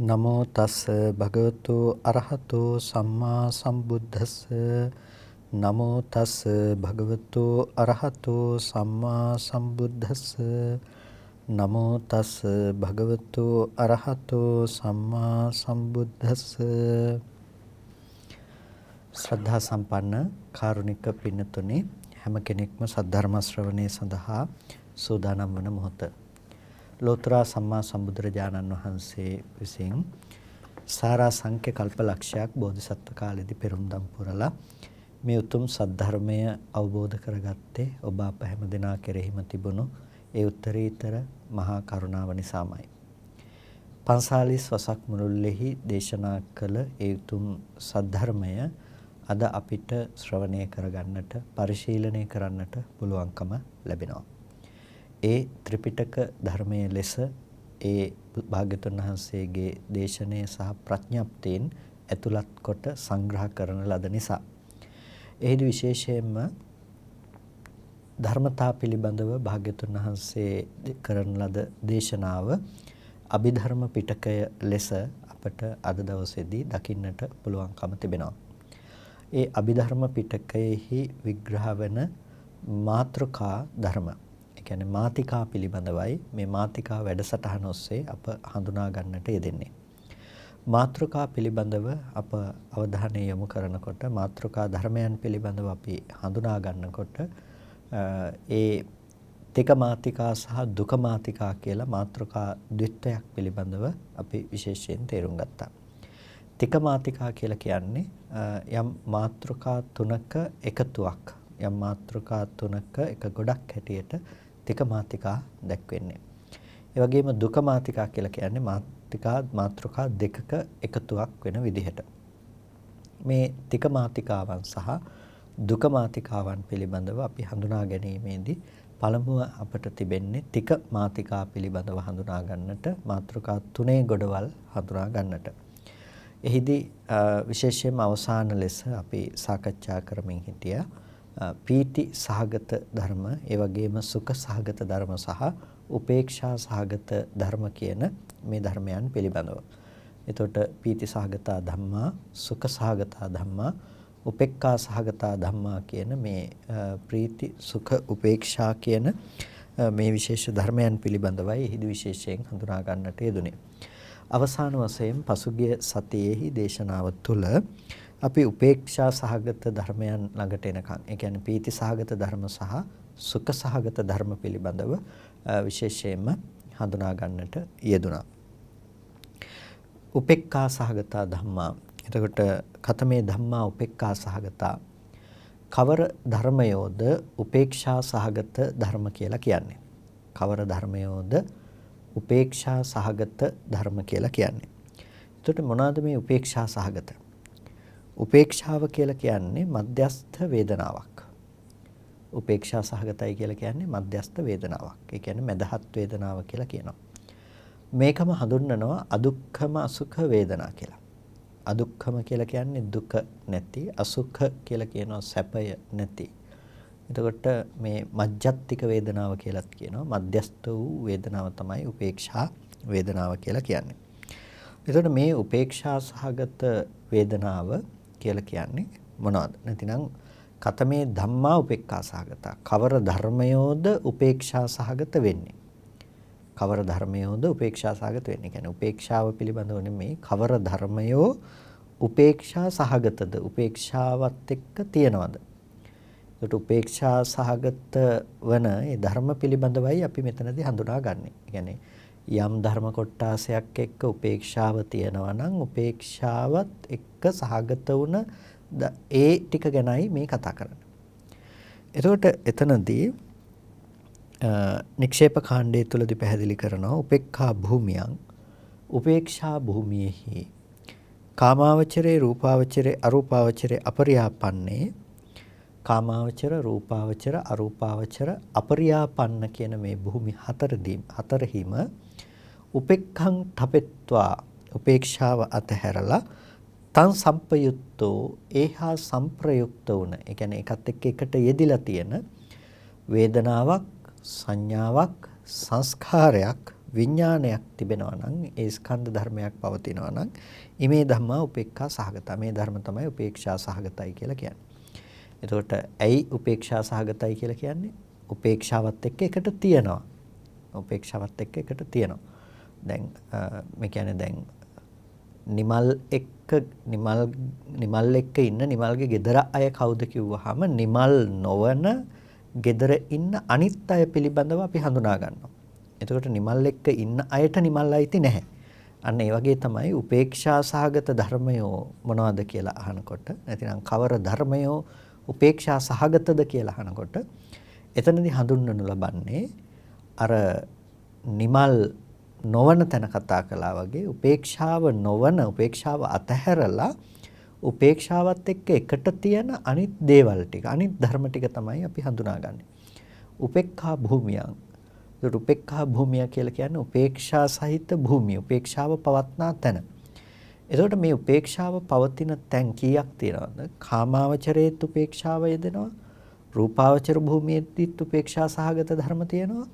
නමෝ තස් භගවතු අරහතෝ සම්මා සම්බුද්දස්ස නමෝ තස් භගවතු අරහතෝ සම්මා සම්බුද්දස්ස නමෝ තස් භගවතු අරහතෝ සම්මා සම්බුද්දස්ස ශ්‍රද්ධා සම්පන්න කාරුණික පින්නතුනි හැම කෙනෙක්ම සද්ධර්ම ශ්‍රවණය සඳහා සූදානම් වන මොහොත ලෝතර සම්මා සම්බුදුරජාණන් වහන්සේ විසින් සාරා සංඛ්‍ය කල්පලක්ෂයක් බෝධිසත්ව කාලෙදී පෙරම්දම් පුරලා මේ උතුම් සද්ධර්මය අවබෝධ කරගත්තේ ඔබ අප හැම දෙනා කෙරෙහිම තිබුණු ඒ උත්තරීතර මහා කරුණාව නිසාමයි. 45 වසක් මුළුල්ලේහි දේශනා කළ ඒ උතුම් සද්ධර්මය අද අපිට ශ්‍රවණය කරගන්නට පරිශීලනය කරන්නට පුළුවන්කම ලැබෙනවා. ඒ ත්‍රිපිටක ධර්මයේ ලෙස ඒ භාග්‍යතුන් වහන්සේගේ දේශනය සහ ප්‍රඥප්තියෙන් ඇතුළත් කොට සංග්‍රහ කරන ලද නිසා එහිදී විශේෂයෙන්ම ධර්මතා පිළිබඳව භාග්‍යතුන් වහන්සේ කරන ලද දේශනාව අභිධර්ම පිටකය ලෙස අපට අද දවසේදී දකින්නට පුළුවන්කම තිබෙනවා. ඒ අභිධර්ම පිටකයේහි විග්‍රහ වන මාතෘකා ධර්ම කියන්නේ මාතිකා පිළිබඳවයි මේ මාතිකා වැඩසටහන ඔස්සේ අප හඳුනා ගන්නට යෙදෙන්නේ. මාතෘකා පිළිබඳව අප අවධානය යොමු කරනකොට මාතෘකා ධර්මයන් පිළිබඳව අපි හඳුනා ගන්නකොට ඒ තික මාතිකා සහ දුක මාතිකා කියලා මාතෘකා ද්විත්වයක් පිළිබඳව අපි විශේෂයෙන් තේරුම් ගත්තා. තික මාතිකා කියලා කියන්නේ යම් මාතෘකා තුනක එකතුවක්. යම් මාතෘකා තුනක එක ගොඩක් හැටියට තික මාතිකා දැක්වෙන්නේ. ඒ වගේම දුක මාතිකා කියලා කියන්නේ මාතෘකා දෙකක එකතුවක් වෙන විදිහට. මේ තික මාතිකාවන් සහ දුක මාතිකාවන් පිළිබඳව අපි හඳුනා ගැනීමේදී පළමුව අපට තිබෙන්නේ තික මාතිකා පිළිබඳව හඳුනා ගන්නට මාතෘකා තුනේ ගොඩවල් හඳුනා ගන්නට. එහිදී විශේෂයෙන්ම අවසාන ලෙස අපි සාකච්ඡා කරමින් හිටියා පීති සහගත ධර්ම, ඒ වගේම සුඛ සහගත ධර්ම සහ උපේක්ෂා සහගත ධර්ම කියන මේ ධර්මයන් පිළිබඳව. එතකොට පීති සහගත ධම්මා, සුඛ සහගත ධම්මා, උපේක්ඛා සහගත ධම්මා කියන මේ ප්‍රීති සුඛ උපේක්ෂා කියන මේ විශේෂ ධර්මයන් පිළිබඳවයි එහිදී විශේෂයෙන් හඳුනා ගන්නට යෙදුනේ. අවසාන වශයෙන් පසුගිය සතියේහි දේශනාව තුළ අපි උපේක්ෂා සහගත ධර්මයන් ළඟට එනකන්, ඒ කියන්නේ පීති සහගත ධර්ම සහ සුඛ සහගත ධර්ම පිළිබඳව විශේෂයෙන්ම හඳුනා ගන්නට යෙදුණා. උපේක්ඛා සහගත ධම්මා. එතකොට කතමේ ධම්මා උපේක්ඛා සහගතා. කවර ධර්මයෝද උපේක්ෂා සහගත ධර්ම කියලා කියන්නේ? කවර ධර්මයෝද උපේක්ෂා සහගත ධර්ම කියලා කියන්නේ? එතකොට මොනවාද මේ උපේක්ෂා සහගත? උපේක්ෂාව කියලා කියන්නේ මධ්‍යස්ථ වේදනාවක්. උපේක්ෂා සහගතයි කියලා කියන්නේ මධ්‍යස්ථ වේදනාවක්. ඒ කියන්නේ මදහත් වේදනාව කියලා කියනවා. මේකම හඳුන්වනවා අදුක්ඛම අසුඛ වේදනා කියලා. අදුක්ඛම කියලා කියන්නේ දුක නැති, අසුඛ කියලා කියනවා සැපය නැති. එතකොට මේ මජ්ජත්තික වේදනාව කියලාත් කියනවා. මධ්‍යස්ථ වූ වේදනාව තමයි උපේක්ෂා වේදනාව කියලා කියන්නේ. එතකොට මේ උපේක්ෂා සහගත වේදනාව කියලා කියන්නේ මොනවද? නැතිනම් කතමේ ධම්මා උපේක්ඛා සහගතා. කවර ධර්මයෝද උපේක්ෂා සහගත වෙන්නේ? කවර ධර්මයෝද උපේක්ෂා සහගත වෙන්නේ? කියන්නේ උපේක්ෂාව පිළිබඳව නෙමෙයි, කවර ධර්මයෝ උපේක්ෂා සහගතද? උපේක්ෂාවත් එක්ක තියනවද? ඒකට උපේක්ෂා සහගත වන ඒ ධර්ම පිළිබඳවයි අපි මෙතනදී හඳුනාගන්නේ. කියන්නේ යම් ධර්ම කොටාසයක් එක්ක උපේක්ෂාව තියෙනවා නම් උපේක්ෂාවත් එක්ක සහගත වුණ ඒ ටික ගැනයි මේ කතා කරන්නේ. එතකොට එතනදී නික්ෂේප කාණ්ඩය තුලදී පැහැදිලි කරනවා උපේක්ඛා භූමියං උපේක්ෂා භූමියේහි කාමාවචරේ රූපාවචරේ අරූපාවචරේ අපරියාපන්නේ කාමාවචර රූපාවචර අරූපාවචර අපරියාපන්න කියන මේ භූමි හතරෙහිම උපේක්ඛං තපෙත්වා උපේක්ෂාව අතහැරලා තං සම්පයුක්තෝ ඒහා සම්ප්‍රයුක්ත වුණ, ඒ කියන්නේ එකත් එක්ක එකට යෙදිලා තියෙන වේදනාවක්, සංඥාවක්, සංස්කාරයක් විඥානයක් තිබෙනවා නම් ඒ ස්කන්ධ ධර්මයක් පවතිනවා නම් ඉමේ ධම්මා උපේක්ඛා සහගත. මේ ධර්ම තමයි උපේක්ෂා සහගතයි කියලා කියන්නේ. එතකොට ඇයි උපේක්ෂා සහගතයි කියලා කියන්නේ? උපේක්ෂාවත් එක්ක එකට තියෙනවා. උපේක්ෂාවත් එක්ක එකට තියෙනවා. දැන් මේ කියන්නේ දැන් නිමල් එක්ක ඉන්න නිමල්ගේ ගෙදර අය කවුද කිව්වහම නිමල් නොවන ගෙදර ඉන්න අනිත් අය පිළිබඳව අපි හඳුනා ගන්නවා. එතකොට නිමල් එක්ක ඉන්න අයට නිමල් අයිති නැහැ. අන්න ඒ වගේ තමයි උපේක්ෂා සහගත ධර්මයෝ මොනවද කියලා අහනකොට නැතිනම් කවර ධර්මයෝ උපේක්ෂා සහගතද කියලා අහනකොට එතනදී හඳුන්වනු ලබන්නේ අර නිමල් නොවන තැන කතා කළා වගේ උපේක්ෂාව නොවන උපේක්ෂාව අතහැරලා උපේක්ෂාවත් එක්ක එකට තියෙන අනිත් දේවල් ටික අනිත් ධර්ම ටික තමයි අපි හඳුනාගන්නේ. උපේක්ඛා භූමියං. ඒකට උපේක්ඛා භූමිය කියලා කියන්නේ උපේක්ෂා සහිත භූමිය. උපේක්ෂාව පවත්නා තැන. එතකොට මේ උපේක්ෂාව පවතින තැන් කීයක් තියෙනවද? කාමාවචරයේත් උපේක්ෂාව යෙදෙනවා. රූපාවචර භූමියේදීත් උපේක්ෂා සහගත ධර්ම තියෙනවා.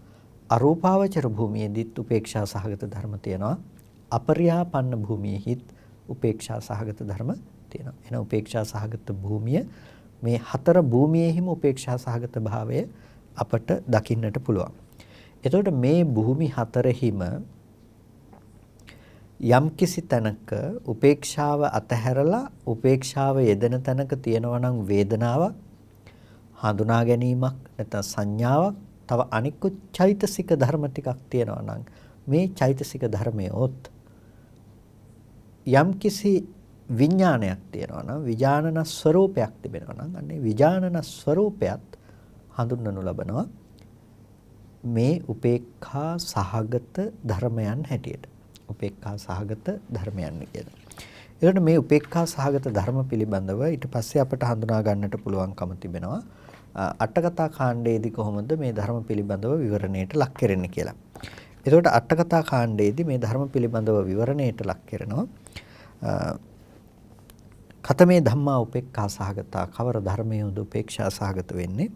අරූපාවචර භූමියේදීත් උපේක්ෂා සහගත ධර්ම තියෙනවා. අපරියාපන්න භූමියෙහිත් උපේක්ෂා සහගත ධර්ම තියෙනවා. එන උපේක්ෂා සහගත භූමිය මේ හතර භූමියෙහිම උපේක්ෂා සහගත භාවය අපට දකින්නට පුළුවන්. එතකොට මේ භූමි හතරෙහිම යම්කිසි තැනක උපේක්ෂාව අතහැරලා උපේක්ෂාව යෙදෙන තැනක තියෙනවා නම් වේදනාවක්, හඳුනා ගැනීමක් නැත්නම් සංඥාවක්, තව අනිකුත් චෛතසික ධර්ම ටිකක් තියෙනවා නම් මේ චෛතසික ධර්මයොත් යම්කිසි විඥානයක් තියෙනවා නම් විඥානන ස්වરૂපයක් තිබෙනවා නම් අන්නේ විඥානන ස්වરૂපයත් හඳුන්වනු ලබනවා මේ උපේක්ඛා සහගත ධර්මයන් හැටියට. උපේක්ඛා සහගත ධර්මයන් කියලා. ඒකට මේ උපේක්ඛා සහගත ධර්ම පිළිබඳව ඊට පස්සේ අපට හඳුනා ගන්නට පුළුවන්කම තිබෙනවා. අටකතා කාණ්ඩයේදී කොහොමද මේ ධර්ම පිළිබඳව විවරණයට ලක් කරන්නේ කියලා. එතකොට අටකතා කාණ්ඩයේදී මේ ධර්ම පිළිබඳව විවරණයට ලක් කරනවා. කතමේ ධම්මා උපේක්ඛා සහගතා කවර ධර්මයේද උපේක්ෂා සහගත වෙන්නේ?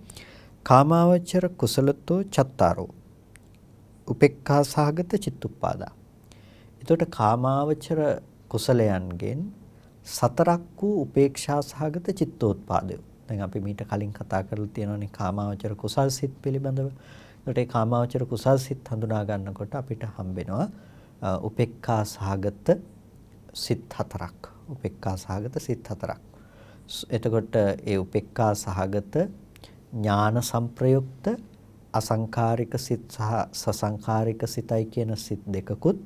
කාමාවචර කුසලතෝ චත්තාරෝ උපේක්ඛා සහගත චිත්තුප්පාදා. එතකොට කාමාවචර කුසලයන්ගෙන් සතරක් වූ උපේක්ෂා සහගත චිත්තෝත්පාදය. දැන් අපි මීට කලින් කතා කරලා තියෙනවානේ කාමාවචර කුසල් සිත් පිළිබඳව. ඒකට ඒ කාමාවචර කුසල් සිත් හඳුනා ගන්නකොට අපිට හම්බෙනවා උපේක්ඛා සහගත සිත් හතරක්. උපේක්ඛා සහගත සිත් හතරක්. එතකොට ඒ උපේක්ඛා සහගත ඥාන සංප්‍රයුක්ත අසංකාරික සිත් සහ සසංකාරික සිතයි කියන සිත් දෙකකුත්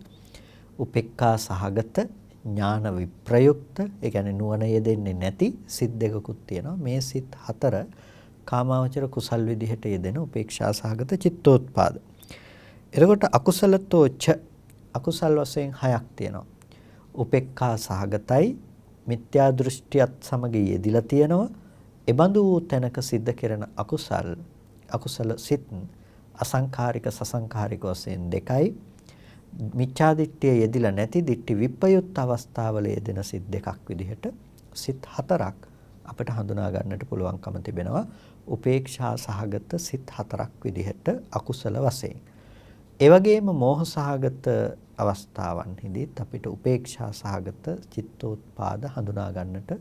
උපේක්ඛා සහගත ඥාන විප්‍රයුක්ත ඒ කියන්නේ නුවණ යෙදෙන්නේ නැති සිත් දෙකකුත් තියෙනවා. මේ සිත් හතර කාමාවචර කුසල් විදිහට යෙදෙන උපේක්ෂා සහගත චිත්තෝත්පාද. එතකොට අකුසලතෝ ච අකුසල් වශයෙන් හයක් තියෙනවා. උපේක්ඛා සහගතයි මිත්‍යා දෘෂ්ටියත් සමග යෙදිලා තියෙනවා. එබඳු තැනක සිද්ධ කරන අකුසල සිත් අසංඛාරික සසංඛාරික වශයෙන් දෙකයි. මිච්ඡා දිට්ඨිය යෙදිලා නැති දිට්ඨි විප්‍රයුක්ත අවස්ථාවල යෙදෙන සිත් දෙකක් විදිහට සිත් හතරක් අපිට හඳුනා ගන්නට පුළුවන්කම තිබෙනවා. උපේක්ෂා සහගත සිත් හතරක් විදිහට අකුසල වශයෙන්. ඒ වගේම මෝහ සහගත අවස්ථාවන්හිදීත් අපිට උපේක්ෂා සහගත චිත්තෝත්පාද හඳුනා ගන්නට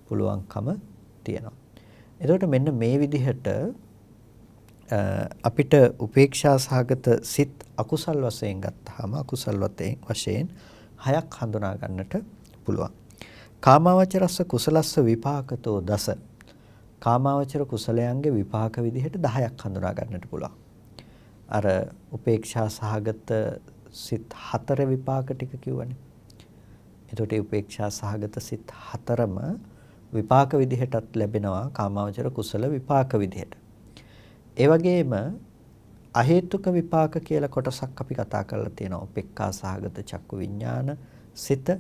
පුළුවන්කම තියෙනවා. එතකොට මෙන්න මේ විදිහට අපිට උපේක්ෂා සහගත සිත් අකුසල් වශයෙන් ගත්තාම අකුසල් වශයෙන් හයක් හඳුනා ගන්නට පුළුවන්. කාමාවචරස්ස කුසලස්ස විපාකතෝ දස. කාමාවචර කුසලයන්ගේ විපාක විදිහට 10ක් හඳුනා ගන්නට පුළුවන්. අර උපේක්ෂා සහගත සිත් හතර විපාක ටික කිව්වනේ. එතකොට උපේක්ෂා සහගත සිත් හතරම විපාක විදිහටත් ලැබෙනවා කාමාවචර කුසල විපාක විදිහට. ඒ වගේම අහේතුක විපාක කියලා කොටසක් අපි කතා කරලා තියෙනවා. උපේක්ඛා සහගත චක්කු විඥාන සිත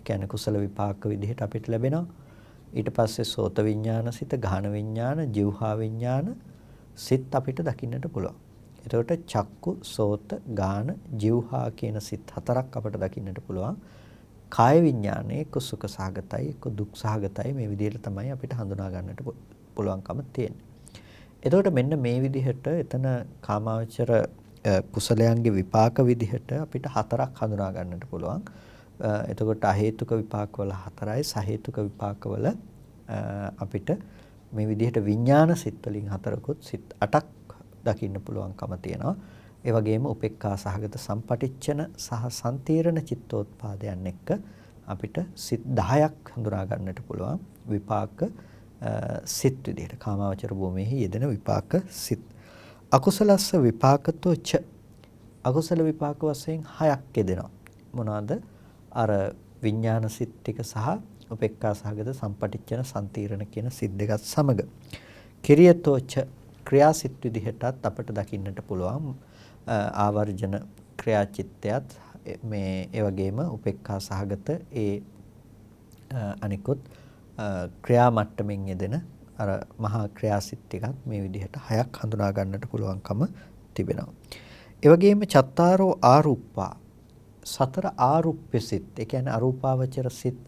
කියන්නේ කුසල විපාක විදිහට අපිට ලැබෙනවා. ඊට පස්සේ සෝත විඥාන සිත, ගාහන විඥාන, જીවහා විඥාන සිත් අපිට දකින්නට පුළුවන්. එතකොට චක්කු, සෝත, ගාහන, જીවහා කියන සිත් හතරක් අපිට දකින්නට පුළුවන්. කාය විඥානයේ කුසුක සහගතයි, දුක් සහගතයි මේ විදිහට තමයි අපිට හඳුනා ගන්නට පුළුවන්කම තියෙන්නේ. එතකොට මෙන්න මේ විදිහට එතන කාමාවචර කුසලයන්ගේ විපාක විදිහට අපිට 4ක් හඳුනා ගන්නට පුළුවන්. එතකොට අහේතුක විපාකවල 4යි සහේතුක විපාකවල අපිට මේ විදිහට විඥාන සිත් වලින් 4කුත් සිත් 8ක් දකින්න පුළුවන්කම තියෙනවා. ඒ වගේම උපේක්ඛා සහගත සම්පටිච්ඡන සහ සම්තීරණ චිත්තෝත්පාදයන් එක්ක අපිට සිත් 10ක් හඳුනා ගන්නට පුළුවන් විපාක සිත් විදිහට කාමාවචර භූමියේ යෙදෙන විපාක සිත්. අකුසලස්ස විපාකතෝ ච අකුසල විපාක වශයෙන් 6ක් යෙදෙනවා. මොනවාද? අර විඥාන සිත් ටික සහ උපේක්ඛා සහගත සම්පටිච්ඡන සම්තීරණ කියන සිත් දෙකත් සමග කිරියතෝ ච ක්‍රියාසිත විදිහටත් අපට දකින්නට පුළුවන් ආවර්ජන ක්‍රියාචිත්තයත් මේ ඒ වගේම උපේක්ඛා සහගත ඒ අනිකුත් ක්‍රියා මට්ටමින් යෙදෙන අර මහා ක්‍රියාසිත ටිකත් මේ විදිහට 6ක් හඳුනා ගන්නට පුළුවන්කම තිබෙනවා. ඒ වගේම චත්තාරෝ ආරූපා 4 ආරූප්‍ය සිත්. ඒ කියන්නේ අරූපාවචර සිත්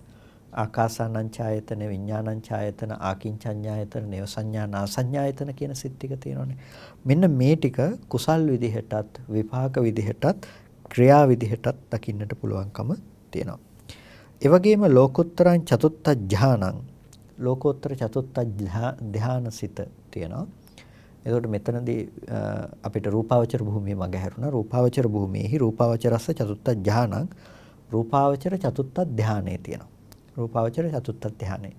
ආකාසානං ඡායතන විඥානං ඡායතන ආකින්චඤ්ඤායතන නේව සංඥා නාසඤ්ඤායතන කියන සිත් ටික තියෙනවානේ. මෙන්න මේ ටික කුසල් විදිහටත් විපාක විදිහටත් ක්‍රියා විදිහටත් දකින්නට පුළුවන්කම තියෙනවා. ඒ වගේම ලෝකෝත්තරං චතුත්ථ ධානං ලෝකෝත්තර චතුත්ථ ධානසිත තියෙනවා. එතකොට මෙතනදී අපිට රූපාවචර භූමිය මග හැරුණා. රූපාවචර භූමියේහි රූපාවචරස්ස චතුත්ථ ධානං රූපාවචර චතුත්ථ ධානයේ තියෙනවා. රූපාවචර චතුත්ථ ධානයේ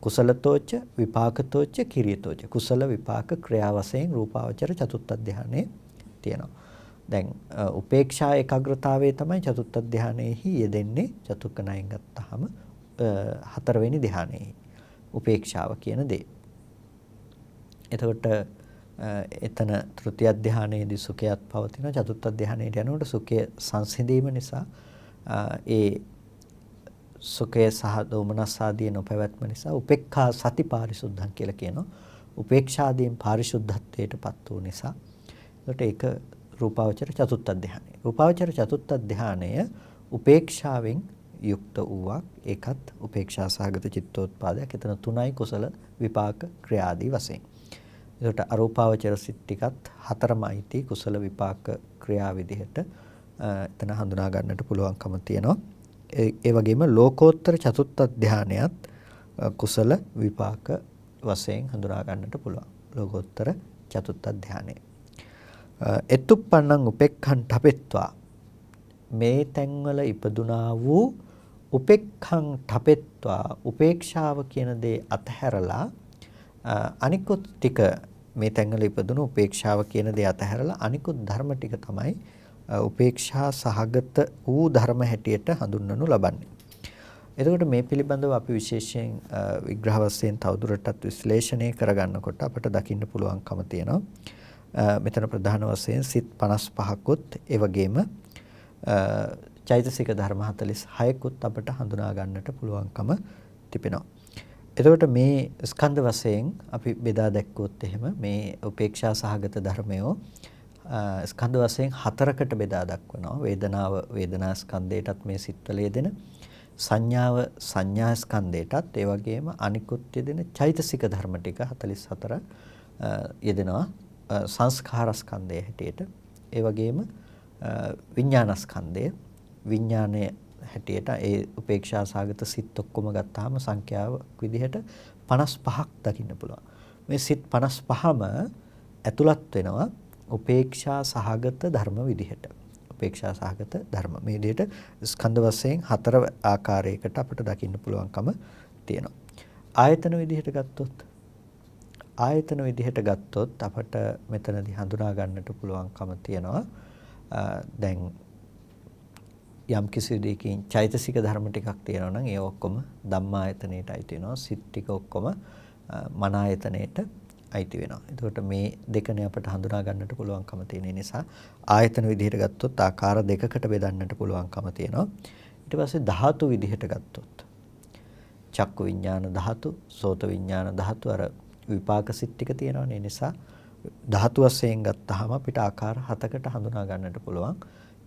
කුසලතෝච විපාකතෝච කිරියතෝච කුසල විපාක ක්‍රියා වශයෙන් රූපාවචර චතුත්ථ ධානයේ තියෙනවා. දැන් උපේක්ෂා ඒකාග්‍රතාවයේ තමයි චතුත්ථ ධානයේහි යෙදෙන්නේ. චතුක්ක ණයෙන් ගත්තාම හතරවෙනි ධානයේ උපේක්ෂාව කියන දේ. එතකොට එතන තෘතිය ධානයේදී සුඛයත් පවතිනවා. චතුත්ථ ධානයට යනකොට සුඛය සංසිඳීම නිසා ඒ සුඛය සහ දෝමනස්සාදී නොපැවැත්ම නිසා උපේක්ඛා සති පාරිශුද්ධං කියලා කියනවා. උපේක්ෂාදීන් පාරිශුද්ධත්වයටපත් වූ නිසා. ඒකට ඒක රූපාවචර චතුත්ථ ධානය. රූපාවචර චතුත්ථ ධානය උපේක්ෂාවෙන් යුක්ත වූවක්. ඒකත් උපේක්ෂා සහගත චිත්තෝත්පාදයක්. එතන 3යි කුසල විපාක ක්‍රියාදී වශයෙන්. ඒකට අරූපාවචර සිත් ටිකත් 4මයිති කුසල විපාක ක්‍රියා විදිහට එතන හඳුනා ගන්නට පුළුවන්කම තියෙනවා. ඒ වගේම ලෝකෝත්තර චතුත්ථ ධානයත් කුසල විපාක වශයෙන් හඳුනා ගන්නට පුළුවන්. ලෝකෝත්තර චතුත්ථ ධානය. එතුප්පන්නං උපේක්ඛං ඨපෙත්වා මේ තැන්වල ඉපදුනා වූ උපේක්ඛං ඨපෙත්වා උපේක්ෂාව කියන දේ අතහැරලා අනිකුත් ටික මේ තැන්වල ඉපදුණු උපේක්ෂාව කියන දේ අතහැරලා අනිකුත් ධර්ම ටික තමයි උපේක්ෂා සහගත වූ ධර්ම හැටියට හඳුන්වනු ලබන්නේ. එතකොට මේ පිළිබඳව අපි විශේෂයෙන් විග්‍රහ වශයෙන් තවදුරටත් විශ්ලේෂණය කරගන්නකොට අපට දකින්න පුළුවන්කම තියෙනවා. මෙතන ප්‍රධාන වශයෙන් සිත් 55කුත් ඒ වගේම චෛතසික ධර්ම 46කුත් අපට හඳුනා ගන්නට පුළුවන්කම තිබෙනවා. එතකොට මේ ස්කන්ධ වශයෙන් අපි බෙදා දැක්කොත් එහෙම මේ උපේක්ෂා සහගත ධර්මයෝ ස්කන්ධ වශයෙන් 4කට බෙදා දක්වනවා. වේදනාව වේදනා ස්කන්ධයටත් මේ සිත්වල යෙදෙන, සංඥාව සංඥා ස්කන්ධයටත්, ඒ වගේම අනිකුත් යෙදෙන චෛතසික ධර්ම ටික 44 යෙදෙනවා සංස්කාර ස්කන්ධය හැටියට. ඒ වගේම විඥානස්කන්ධය විඥානයේ හැටියට ඒ උපේක්ෂා සාගත සිත් ඔක්කොම ගත්තාම සංඛ්‍යාව විදිහට 55ක් දකින්න පුළුවන්. මේ සිත් 55ම ඇතුළත් වෙනවා උපේක්ෂා සහගත ධර්ම විදිහට. උපේක්ෂා සහගත ධර්ම මේ විදිහට ස්කන්ධ වශයෙන් 4 ආකාරයකට අපිට දකින්න පුළුවන්කම තියෙනවා. ආයතන විදිහට ගත්තොත් අපට මෙතනදී හඳුනා ගන්නට පුළුවන්කම තියෙනවා. දැන් යම් කිසි දෙයකින් චෛතසික ධර්ම ටිකක් තියෙනවා නම් ඒ ඔක්කොම ධම්මායතනයට අයිති වෙනවා. සිත් ටික ඔක්කොම මන ආයතනයට අයිති වෙනවා. එතකොට මේ දෙකනේ අපට හඳුනා ගන්නට පුළුවන්කම තියෙන නිසා ආයතන විදිහට ගත්තොත් ආකාර දෙකකට බෙදන්නට පුළුවන්කම තියෙනවා. ඊට පස්සේ ධාතු විදිහට ගත්තොත් චක්කු විඥාන ධාතු, සෝත විඥාන ධාතු අර විපාක සිත් ටික තියෙනවනේ. නිසා ධාතු වශයෙන් ගත්තාම අපිට ආකාර 7කට හඳුනා ගන්නට පුළුවන්.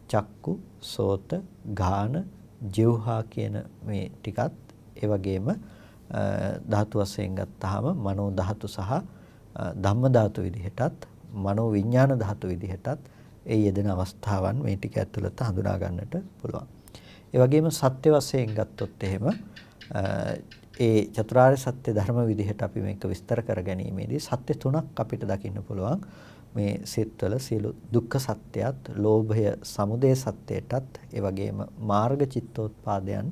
චක්කු, සෝත, ගාන, ජීවහා කියන මේ ටිකත් ඒ වගේම ධාතු වශයෙන් ගත්තාම මනෝ ධාතු සහ ධම්ම ධාතු විදිහටත්, මනෝ විඥාන ධාතු විදිහටත්, ඒ යෙදෙන අවස්ථාවන් මේ ටික ඇතුළත හඳුනා ගන්නට පුළුවන්. ඒ වගේම සත්‍ය වශයෙන් ගත්තොත් එහෙම ඒ චතුරාර්ය සත්‍ය ධර්ම විදිහට අපි මේක විස්තර කර ගැනීමේදී සත්‍ය තුනක් අපිට දකින්න පුළුවන්. මේ සිත්වල සියලු දුක්ඛ සත්‍යයත්, ලෝභය සමුදය සත්‍යයටත්, ඒ වගේම මාර්ග චිත්තෝත්පාදයන්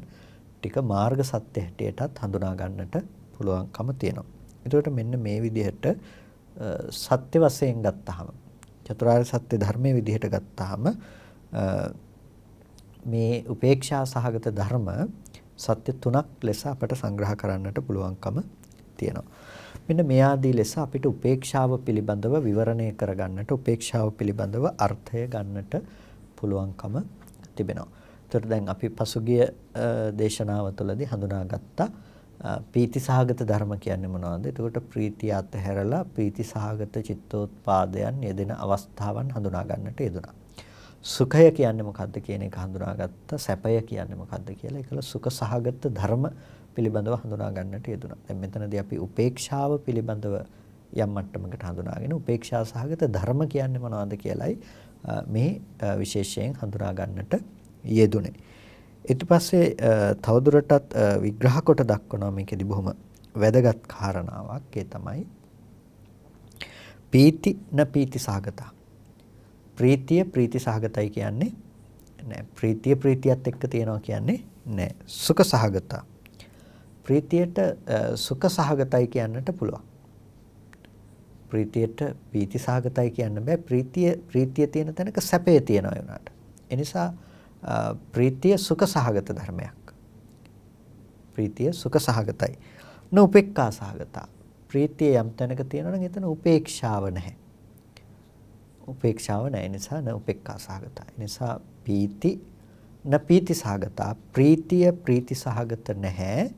ටික මාර්ග සත්‍ය හැටියටත් හඳුනා ගන්නට පුළුවන්කම තියෙනවා. එතකොට මෙන්න මේ විදිහට සත්‍ය වශයෙන් ගත්තාම, චතුරාර්ය සත්‍ය ධර්මයේ විදිහට ගත්තාම මේ උපේක්ෂා සහගත ධර්ම සත්‍ය තුනක් ලෙස අපට සංග්‍රහ කරන්නට පුළුවන්කම තියෙනවා. මෙන්න මේ ආදී ලෙස අපිට උපේක්ෂාව පිළිබඳව විවරණය කරගන්නට, උපේක්ෂාව පිළිබඳව අර්ථය ගන්නට පුළුවන්කම තිබෙනවා. එතකොට දැන් අපි පසුගිය දේශනාව තුළදී හඳුනාගත්තා ප්‍රීතිසහගත ධර්ම කියන්නේ මොනවද? එතකොට ප්‍රීතිය අතහැරලා ප්‍රීතිසහගත චිත්තෝත්පාදයන් යෙදෙන අවස්ථාවන් හඳුනා ගන්නට යෙදුණා. සුඛය කියන්නේ මොකද්ද කියන එක හඳුනාගත්තා. සැපය කියන්නේ මොකද්ද කියලා ඒකල සුඛ සහගත ධර්ම පිළිබඳව හඳුනා ගන්නට යෙදුණා. දැන් මෙතනදී අපි උපේක්ෂාව පිළිබඳව යම් මට්ටමකට හඳුනාගෙන උපේක්ෂා සහගත ධර්ම කියන්නේ මොනවද කියලායි මේ විශේෂයෙන් හඳුනා ගන්නට යෙදුනේ. ඊට පස්සේ තවදුරටත් විග්‍රහ කොට දක්වනවා මේකෙදි බොහොම වැදගත් කාරණාවක්. ඒ තමයි පීති න පීති සහගතා. ප්‍රීතිය ප්‍රීති සහගතයි කියන්නේ නෑ. ප්‍රීතිය ප්‍රීතියත් එක්ක තියනවා කියන්නේ නෑ. සුඛ සහගතා. ප්‍රීතියට සුඛ සහගතයි කියන්නට පුළුවන්. ප්‍රීතියට පීති සහගතයි කියන්න බෑ. ප්‍රීතිය තියෙන තැනක සැපේ තියෙනවා වුණාට. ඒ නිසා ප්‍රීතිය සුඛ සහගත ධර්මයක්. ප්‍රීතිය සුඛ සහගතයි. උපේක්ඛා සහගතා. ප්‍රීතිය යම් තැනක තියෙනවා නම් එතන උපේක්ෂාව නැහැ. උපේක්ෂාව නැහැ. නිසා න උපේක්ඛා සහගතයි. නිසා පීති න පීති සහගතා. ප්‍රීතිය ප්‍රීති සහගත නැහැ.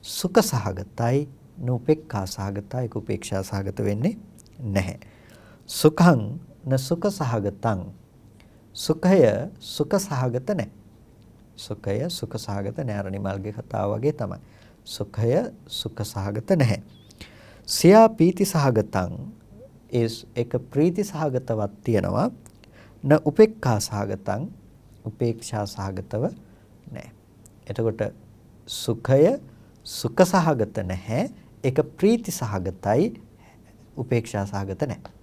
සුඛ සහගතයි. න උපේක්ඛා සහගතයි. ඒක උපේක්ෂා සහගත වෙන්නේ නැහැ. සුඛං න සුඛ සහගතං. සුඛය සුඛ සහගත නැහැ. සුඛය සුඛ සහගත නැහැ. අර නිමල්ගේ කතාව වගේ තමයි. සුඛය සුඛ සහගත නැහැ. සියා පීති සහගතං. ඒක ප්‍රීති සහගතවත් තියෙනවා. න උපේක්ඛා සහගතං. උපේක්ෂා සහගතව නැහැ. එතකොට සුඛය සුඛ සහගත නැහැ. ඒක ප්‍රීති සහගතයි. උපේක්ෂා සහගත නැහැ.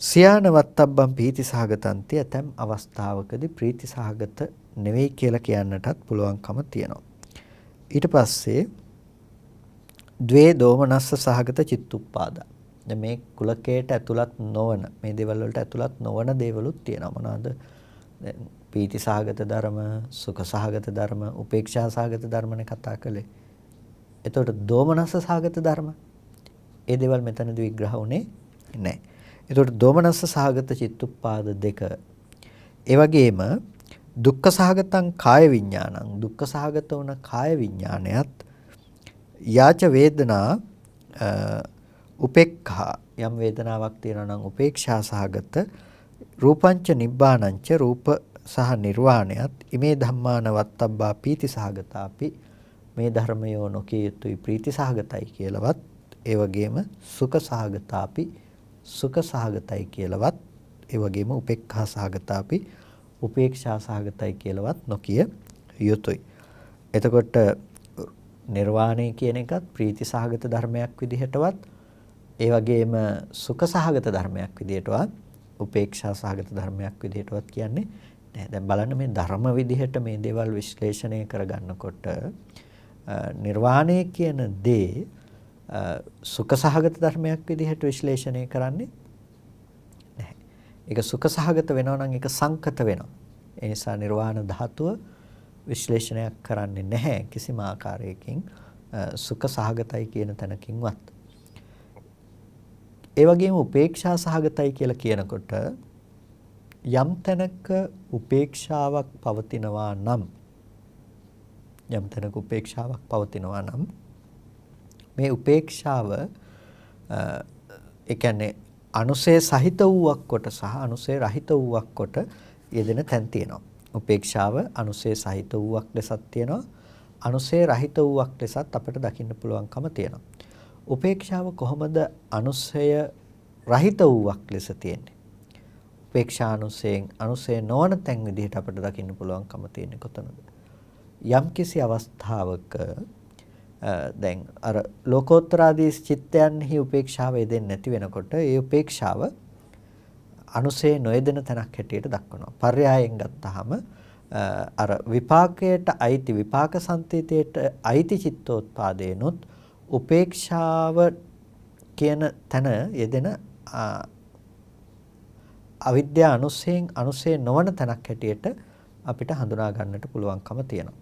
සියාන වත්තබ්බම් පීති සහගතන්ති. ඇතැම් අවස්ථාවකදී ප්‍රීති සහගත නෙවෙයි කියලා කියන්නටත් පුළුවන්කම තියෙනවා. ඊට පස්සේ ද්වේ දෝමනස්ස සහගත චිත්තුප්පාදා. දැන් මේ කුලකයට ඇතුළත් නොවන, මේ දේවල් වලට ඇතුළත් නොවන දේවලුත් තියෙනවා. මොනවාද? දැන් පීති සහගත ධර්ම, සුඛ සහගත ධර්ම, උපේක්ෂා සහගත ධර්මනේ කතා කළේ. එතකොට දෝමනස්ස සහගත ධර්ම, ඒ දේවල් මෙතනදී විග්‍රහ වුණේ නැහැ. එතකොට දෝමනස්ස සහගත චිත්තුප්පාද දෙක. ඒ වගේම දුක්ඛ සහගතං කාය විඥානං. දුක්ඛ සහගත වන කාය විඥානයත් යාච වේදනා උපේක්ඛා. යම් වේදනාවක් තියෙනවා නම් උපේක්ෂා සහගත. රූපංච නිබ්බානංච. රූප සහ නිර්වාණයත් ඉමේ ධම්මාන වත්තබ්බා පීති සහගතාපි. මේ ධර්මයෝ නොකිය යුතුයි ප්‍රීති සහගතයි කියලාවත්, ඒ වගේම සුඛ සහගතාපි සුඛ සහගතයි කියලාවත්, ඒ වගේම උපේක්ඛා සහගතාපි උපේක්ෂා සහගතයි කියලාවත් නොකිය යුතුයි. එතකොට නිර්වාණය කියන එකත් ප්‍රීති සහගත ධර්මයක් විදිහටවත්, ඒ වගේම සුඛ සහගත ධර්මයක් විදිහටවත්, උපේක්ෂා සහගත ධර්මයක් විදිහටවත් කියන්නේ නැහැ. දැන් බලන්න මේ ධර්ම විදිහට මේ දේවල් විශ්ලේෂණය කරගන්නකොට නිර්වාණය කියන දේ සුඛ සහගත ධර්මයක් විදිහට විශ්ලේෂණය කරන්නේ නැහැ. ඒක සුඛ සහගත වෙනවා නම් ඒක සංකත වෙනවා. ඒ නිසා නිර්වාණ ධාතුව විශ්ලේෂණයක් කරන්නේ නැහැ කිසිම ආකාරයකින් සුඛ සහගතයි කියන තැනකින්වත්. ඒ වගේම උපේක්ෂා සහගතයි කියලා කියනකොට යම් තැනක උපේක්ෂාවක් පවතිනවා නම්, යම් තැනක උපේක්ෂාවක් පවතිනවා නම් මේ උපේක්ෂාව ඒ කියන්නේ අනුසය සහිත වූවක් කොට සහ අනුසය රහිත වූවක් කොට යෙදෙන තැන් තියෙනවා. උපේක්ෂාව අනුසය සහිත වූවක් ලෙසත් තියෙනවා, අනුසය රහිත වූවක් ලෙසත් අපිට දකින්න පුළුවන්කම තියෙනවා. උපේක්ෂාව කොහොමද අනුසය රහිත වූවක් ලෙස තියෙන්නේ? උපේක්ෂානුසයෙන් අනුසය නොවන තැන් විදිහට අපිට දකින්න පුළුවන්කම තියෙන්නේ කොතනද? යම්කිසි අවස්ථාවක දැන් අර ලෝකෝත්තරාදී චිත්තයන්හි උපේක්ෂාව යෙදෙන්නේ නැති වෙනකොට ඒ උපේක්ෂාව අනුසේ නොයෙදෙන තැනක් හැටියට දක්වනවා. පර්යායෙන් ගත්තාම අර විපාකයට අයිති විපාක සංතේතයට අයිති චිත්තෝත්පාදේනොත් උපේක්ෂාව කියන තැන යෙදෙන අවිද්‍යා අනුසයෙන් අනුසේ නොවන තැනක් හැටියට අපිට හඳුනා ගන්නට පුළුවන්කම තියෙනවා.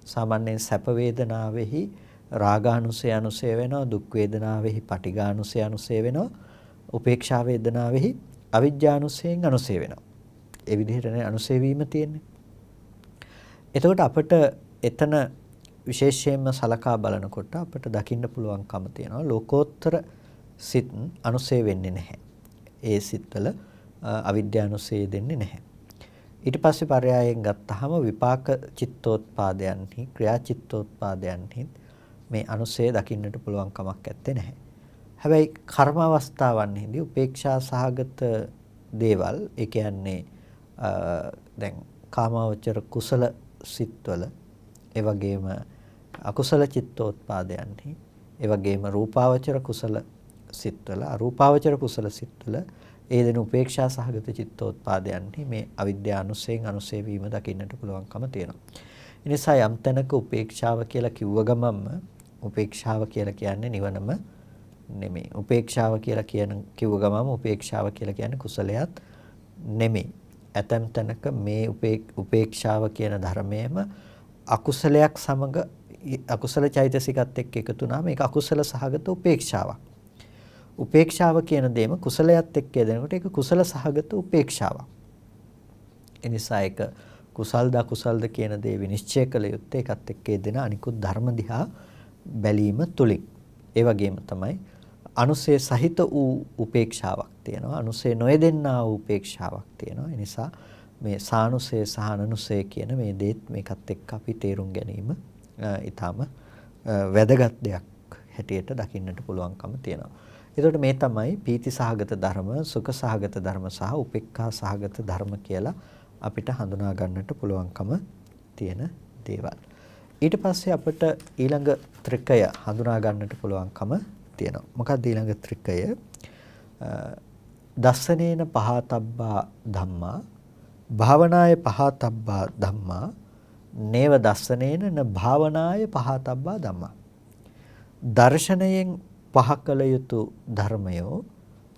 සාමාන්‍යයෙන් සැප වේදනාවෙහි රාගානුසය අනුසය වෙනවා, දුක් වේදනාවෙහි පටිඝානුසය අනුසය වෙනවා, උපේක්ෂා වේදනාවෙහි අවිජ්ජානුසයෙන් අනුසය වෙනවා. ඒ විදිහටනේ අනුසය වීම තියෙන්නේ. එතකොට අපිට එතන විශේෂයෙන්ම සලකා බලනකොට අපිට දකින්න පුළුවන්කම තියෙනවා ලෝකෝත්තර සිත් අනුසය වෙන්නේ නැහැ. ඒ සිත්වල අවිද්‍යානුසය දෙන්නේ නැහැ. ඊට පස්සේ පරයයන් ගත්තාම විපාක චිත්තෝත්පාදයන්හි ක්‍රියා චිත්තෝත්පාදයන්හි මේ අනුසය දකින්නට පුළුවන් කමක් නැත්තේ නැහැ. හැබැයි කර්ම අවස්ථාවන්හිදී උපේක්ෂා සහගත දේවල් ඒ කියන්නේ දැන් කාමාවචර කුසල සිත්වල ඒ වගේම අකුසල චිත්තෝත්පාදයන්හි ඒ වගේම රූපාවචර කුසල සිත්වල අරූපාවචර කුසල සිත්වල ඒ දෙන උපේක්ෂා සහගත චිත්තෝත්පාදයන්හි මේ අවිද්‍යානුසයෙන් අනුසය වීම දකින්නට පුළුවන්කම තියෙනවා. ඒ නිසා යම් තැනක උපේක්ෂාව කියලා කිව්ව ගමන්ම උපේක්ෂාව කියලා කියන්නේ නිවනම නෙමෙයි. උපේක්ෂාව කියලා කිව්ව ගමන්ම උපේක්ෂාව කියලා කියන්නේ කුසලයක් නෙමෙයි. ඇතම් තැනක මේ උපේක්ෂාව කියන ධර්මයේම අකුසලයක් සමග අකුසල චෛතසිකත් එක්ක එකතු වුණාම ඒක අකුසල සහගත උපේක්ෂාවක්. උපේක්ෂාව කියන දේම කුසලයක් එක්ක යෙදෙනකොට ඒක කුසල සහගත උපේක්ෂාවක්. ඒ නිසා ඒක කුසල්ද අකුසල්ද කියන දේ විනිශ්චය කළ යුත්තේ ඒකත් එක්ක යෙදෙන අනිකුත් ධර්ම දිහා බැලීම තුලින්. ඒ වගේම තමයි අනුසය සහිත වූ උපේක්ෂාවක් තියෙනවා. අනුසය නොයෙදෙන්නා වූ උපේක්ෂාවක් තියෙනවා. ඒ නිසා මේ සානුසය සහ අනනුසය කියන මේ දේත් මේකත් එක්ක අපි තේරුම් ගැනීම ඊටාම වැදගත් දෙයක් හැටියට දකින්නට පුළුවන්කම තියෙනවා. එතකොට මේ තමයි පීති සහගත ධර්ම, සුඛ සහගත ධර්ම සහ උපේක්ඛා සහගත ධර්ම කියලා අපිට හඳුනා ගන්නට පුළුවන්කම තියෙන දේවල්. ඊට පස්සේ අපිට ඊළඟ ත්‍රිකය හඳුනා ගන්නට පුළුවන්කම තියෙනවා. මොකක්ද ඊළඟ ත්‍රිකය? දස්සනේන පහතබ්බා ධම්මා භාවනාය පහතබ්බා ධම්මා නේව දස්සනේන න භාවනාය පහතබ්බා ධම්මා. දර්ශනයෙන් පහ කළ යුතු ධර්මයෝ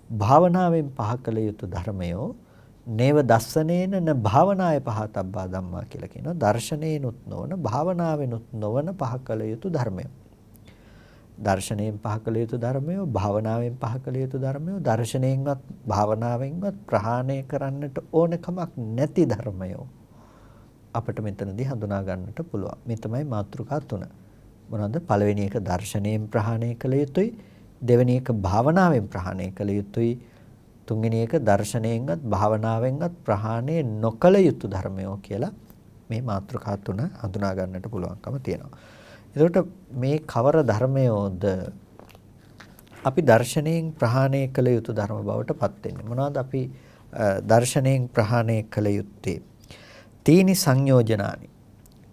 භාවනාවෙන් පහ කළ යුතු ධර්මයෝ නේව දස්සනේන න භාවනාය පහතබ්බා ධම්මා කියලා කියනවා. දර්ශනේනුත් නොවන භාවනාවෙනුත් නොවන පහ කළ යුතු ධර්මයෝ. දර්ශනයෙන් පහ කළ යුතු ධර්මයෝ භාවනාවෙන් පහ කළ යුතු ධර්මයෝ දර්ශනයෙන්වත් භාවනාවෙන්වත් ප්‍රහාණය කරන්නට ඕන කමක් නැති ධර්මයෝ අපිට මෙතනදී හඳුනා ගන්නට පුළුවන්. මේ තමයි මාතෘකා තුන. මොනවාද? පළවෙනි එක දර්ශනයෙන් ප්‍රහාණය කළ යුතුයි, දෙවෙනි එක භාවනාවෙන් ප්‍රහාණය කළ යුතුයි, තුන්වෙනි එක දර්ශනයෙන්වත් භාවනාවෙන්වත් ප්‍රහාණය නොකළ යුතු ධර්මයෝ කියලා මේ මාතෘකා තුන හඳුනා ගන්නට පුළුවන්කම තියෙනවා. එතකොට මේ කවර ධර්මයෝද අපි දර්ශනයෙන් ප්‍රහාණය කළ යුතු ධර්ම බවට පත් වෙන්නේ? මොනවාද අපි දර්ශනයෙන් ප්‍රහාණය කළ යුත්තේ? තීනි සංයෝජනානි.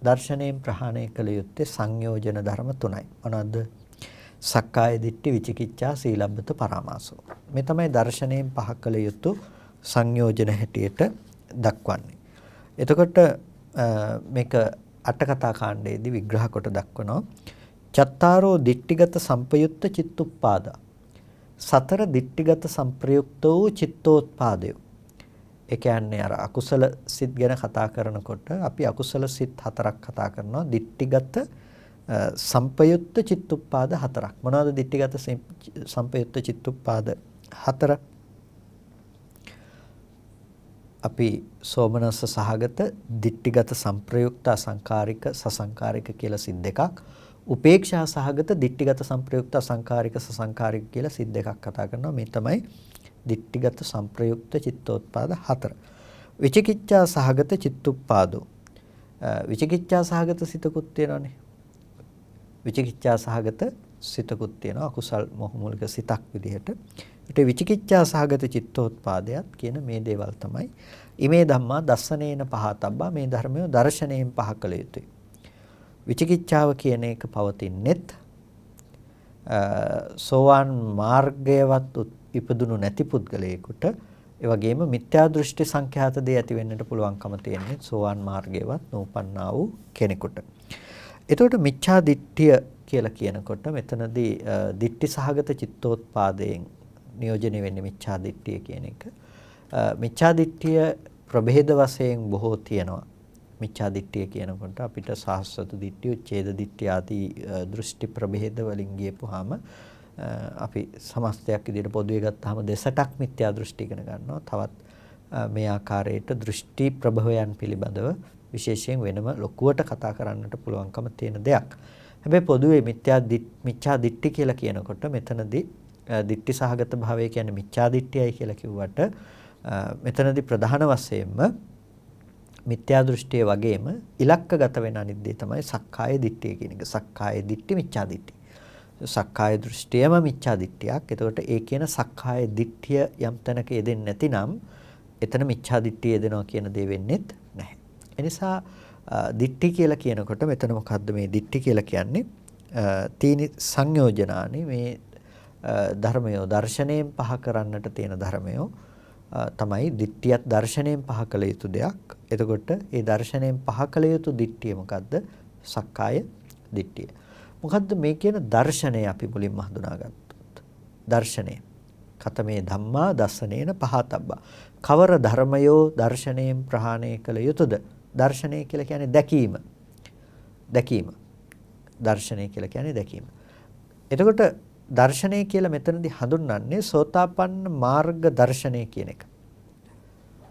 දර්ශනයෙන් ප්‍රහාණය කළ යුත්තේ සංයෝජන ධර්ම තුනයි. මොනවාද? සක්කාය දිට්ඨි, විචිකිච්ඡා, සීලබ්බත පරාමාසෝ. මේ තමයි දර්ශනයෙන් පහ කළ යුතු සංයෝජන හැටියට දක්වන්නේ. එතකොට මේක අටකථා කාණ්ඩයේදී විග්‍රහ කොට දක්වනවා. චත්තාරෝ දිට්ඨිගත සම්පයුක්ත චිත්තුප්පාදා. සතර දිට්ඨිගත සංප්‍රයුක්ත වූ චිත්තෝත්පාදය. ඒ කියන්නේ අර අකුසල සිත් ගැන කතා කරනකොට අපි අකුසල සිත් හතරක් කතා කරනවා. දිට්ඨිගත සංපයුක්ත චිත්තුප්පාද හතරක්. මොනවාද දිට්ඨිගත සංපයුක්ත චිත්තුප්පාද හතර? අපි සෝමනස්ස සහගත දිට්ඨිගත සංප්‍රයුක්ත අසංකාරික සසංකාරික කියලා සිත් දෙකක්, උපේක්ෂා සහගත දිට්ඨිගත සංප්‍රයුක්ත අසංකාරික සසංකාරික කියලා සිත් දෙකක් කතා කරනවා. මේ තමයි දිට්ඨිගත සංප්‍රයුක්ත චිත්තෝත්පාද හතර. විචිකිච්ඡා සහගත චිත්තුප්පාදෝ. විචිකිච්ඡා සහගත සිතකුත් තියෙනවානේ. විචිකිච්ඡා සහගත සිතකුත් තියෙනවා. අකුසල් මොහ මූලික සිතක් විදිහට ඒට විචිකිච්ඡා සහගත චිත්තෝත්පාදයක් කියන මේ දේවල් තමයි ඉමේ ධම්මා දස්සනේන පහතබ්බා මේ ධර්මය දර්ශනයෙන් පහ කළ යුතුයි. විචිකිච්ඡාව කියන එක පවතිනෙත් සෝවාන් මාර්ගයවත් ඉපදුණු නැති පුද්ගලයෙකුට ඒ වගේම මිත්‍යා දෘෂ්ටි සංඛ්‍යාත දේ ඇති වෙන්නට පුළුවන්කම තියෙන්නේ සෝවාන් මාර්ගයවත් නූපන්නා වූ කෙනෙකුට. එතකොට මිච්ඡා දිට්ඨිය කියලා කියනකොට මෙතනදී දිට්ඨි සහගත චිත්තෝත්පාදයෙන් නියෝජනය වෙන්නේ මිච්ඡා දිට්ඨිය කියන එක. මිච්ඡා දිට්ඨිය ප්‍රභේද වශයෙන් බොහෝ තියෙනවා. මිච්ඡා දිට්ඨිය කියනකොට අපිට සාස්වත දිට්ඨිය, උච්ඡේද දිට්ඨිය ආදී දෘෂ්ටි ප්‍රභේද වලින් ගියපුවාම අපි සමස්තයක් විදිහට පොදුවේ ගත්තාම දෙසටක් මිත්‍යා දෘෂ්ටි ඉගෙන ගන්නවා. තවත් මේ ආකාරයට දෘෂ්ටි ප්‍රභවයන් පිළිබඳව විශේෂයෙන් වෙනම ලොකුවට කතා කරන්නට පුළුවන්කම තියෙන දෙයක්. හැබැයි පොදුවේ මිච්ඡා දිට්ඨි කියලා කියනකොට මෙතනදී දිට්ඨි සහගත භාවය කියන්නේ මිච්ඡා දිට්ඨියයි කියලා කිව්වට මෙතනදී ප්‍රධාන වශයෙන්ම මිත්‍යා දෘෂ්ටිය වගේම ඉලක්කගත වෙන අනිත් දේ තමයි සක්කාය දිට්ඨිය කියන එක. සක්කාය දිට්ඨි මිච්ඡා දිට්ඨි. සක්කාය දෘෂ්ටියම මිච්ඡා දිට්ඨියක්. එතකොට ඒ කියන සක්කාය දිට්ඨිය යම් තැනක යෙදෙන්නේ නැතිනම් එතන මිච්ඡා දිට්ඨිය යෙදෙනවා කියන දේ වෙන්නේත් නැහැ. ඒ නිසා දිට්ඨි කියලා කියනකොට මෙතන මොකද්ද මේ දිට්ඨි කියලා කියන්නේ? තීනි සංයෝජනානි මේ ධර්මය දර්ශනයෙන් පහ කරන්නට තියෙන ධර්මය තමයි දිට්ඨියත් දර්ශනයෙන් පහ කළ යුතු දෙයක්. එතකොට ඒ දර්ශනයෙන් පහ කළ යුතු දිට්ඨිය මොකද්ද? සක්කාය දිට්ඨිය. මොකද්ද මේ කියන දර්ශනය අපි මුලින්ම හඳුනාගත්තොත්. දර්ශනය. කතමේ ධම්මා දස්සනේන පහතබ්බා. කවර ධර්මයෝ දර්ශනයෙන් ප්‍රහාණය කළ යුතුද? දර්ශනය කියලා කියන්නේ දැකීම. දැකීම. දර්ශනය කියලා කියන්නේ දැකීම. එතකොට දර්ශනය කියලා මෙතනදී හඳුන්වන්නේ සෝතාපන්න මාර්ග දර්ශනය කියන එක.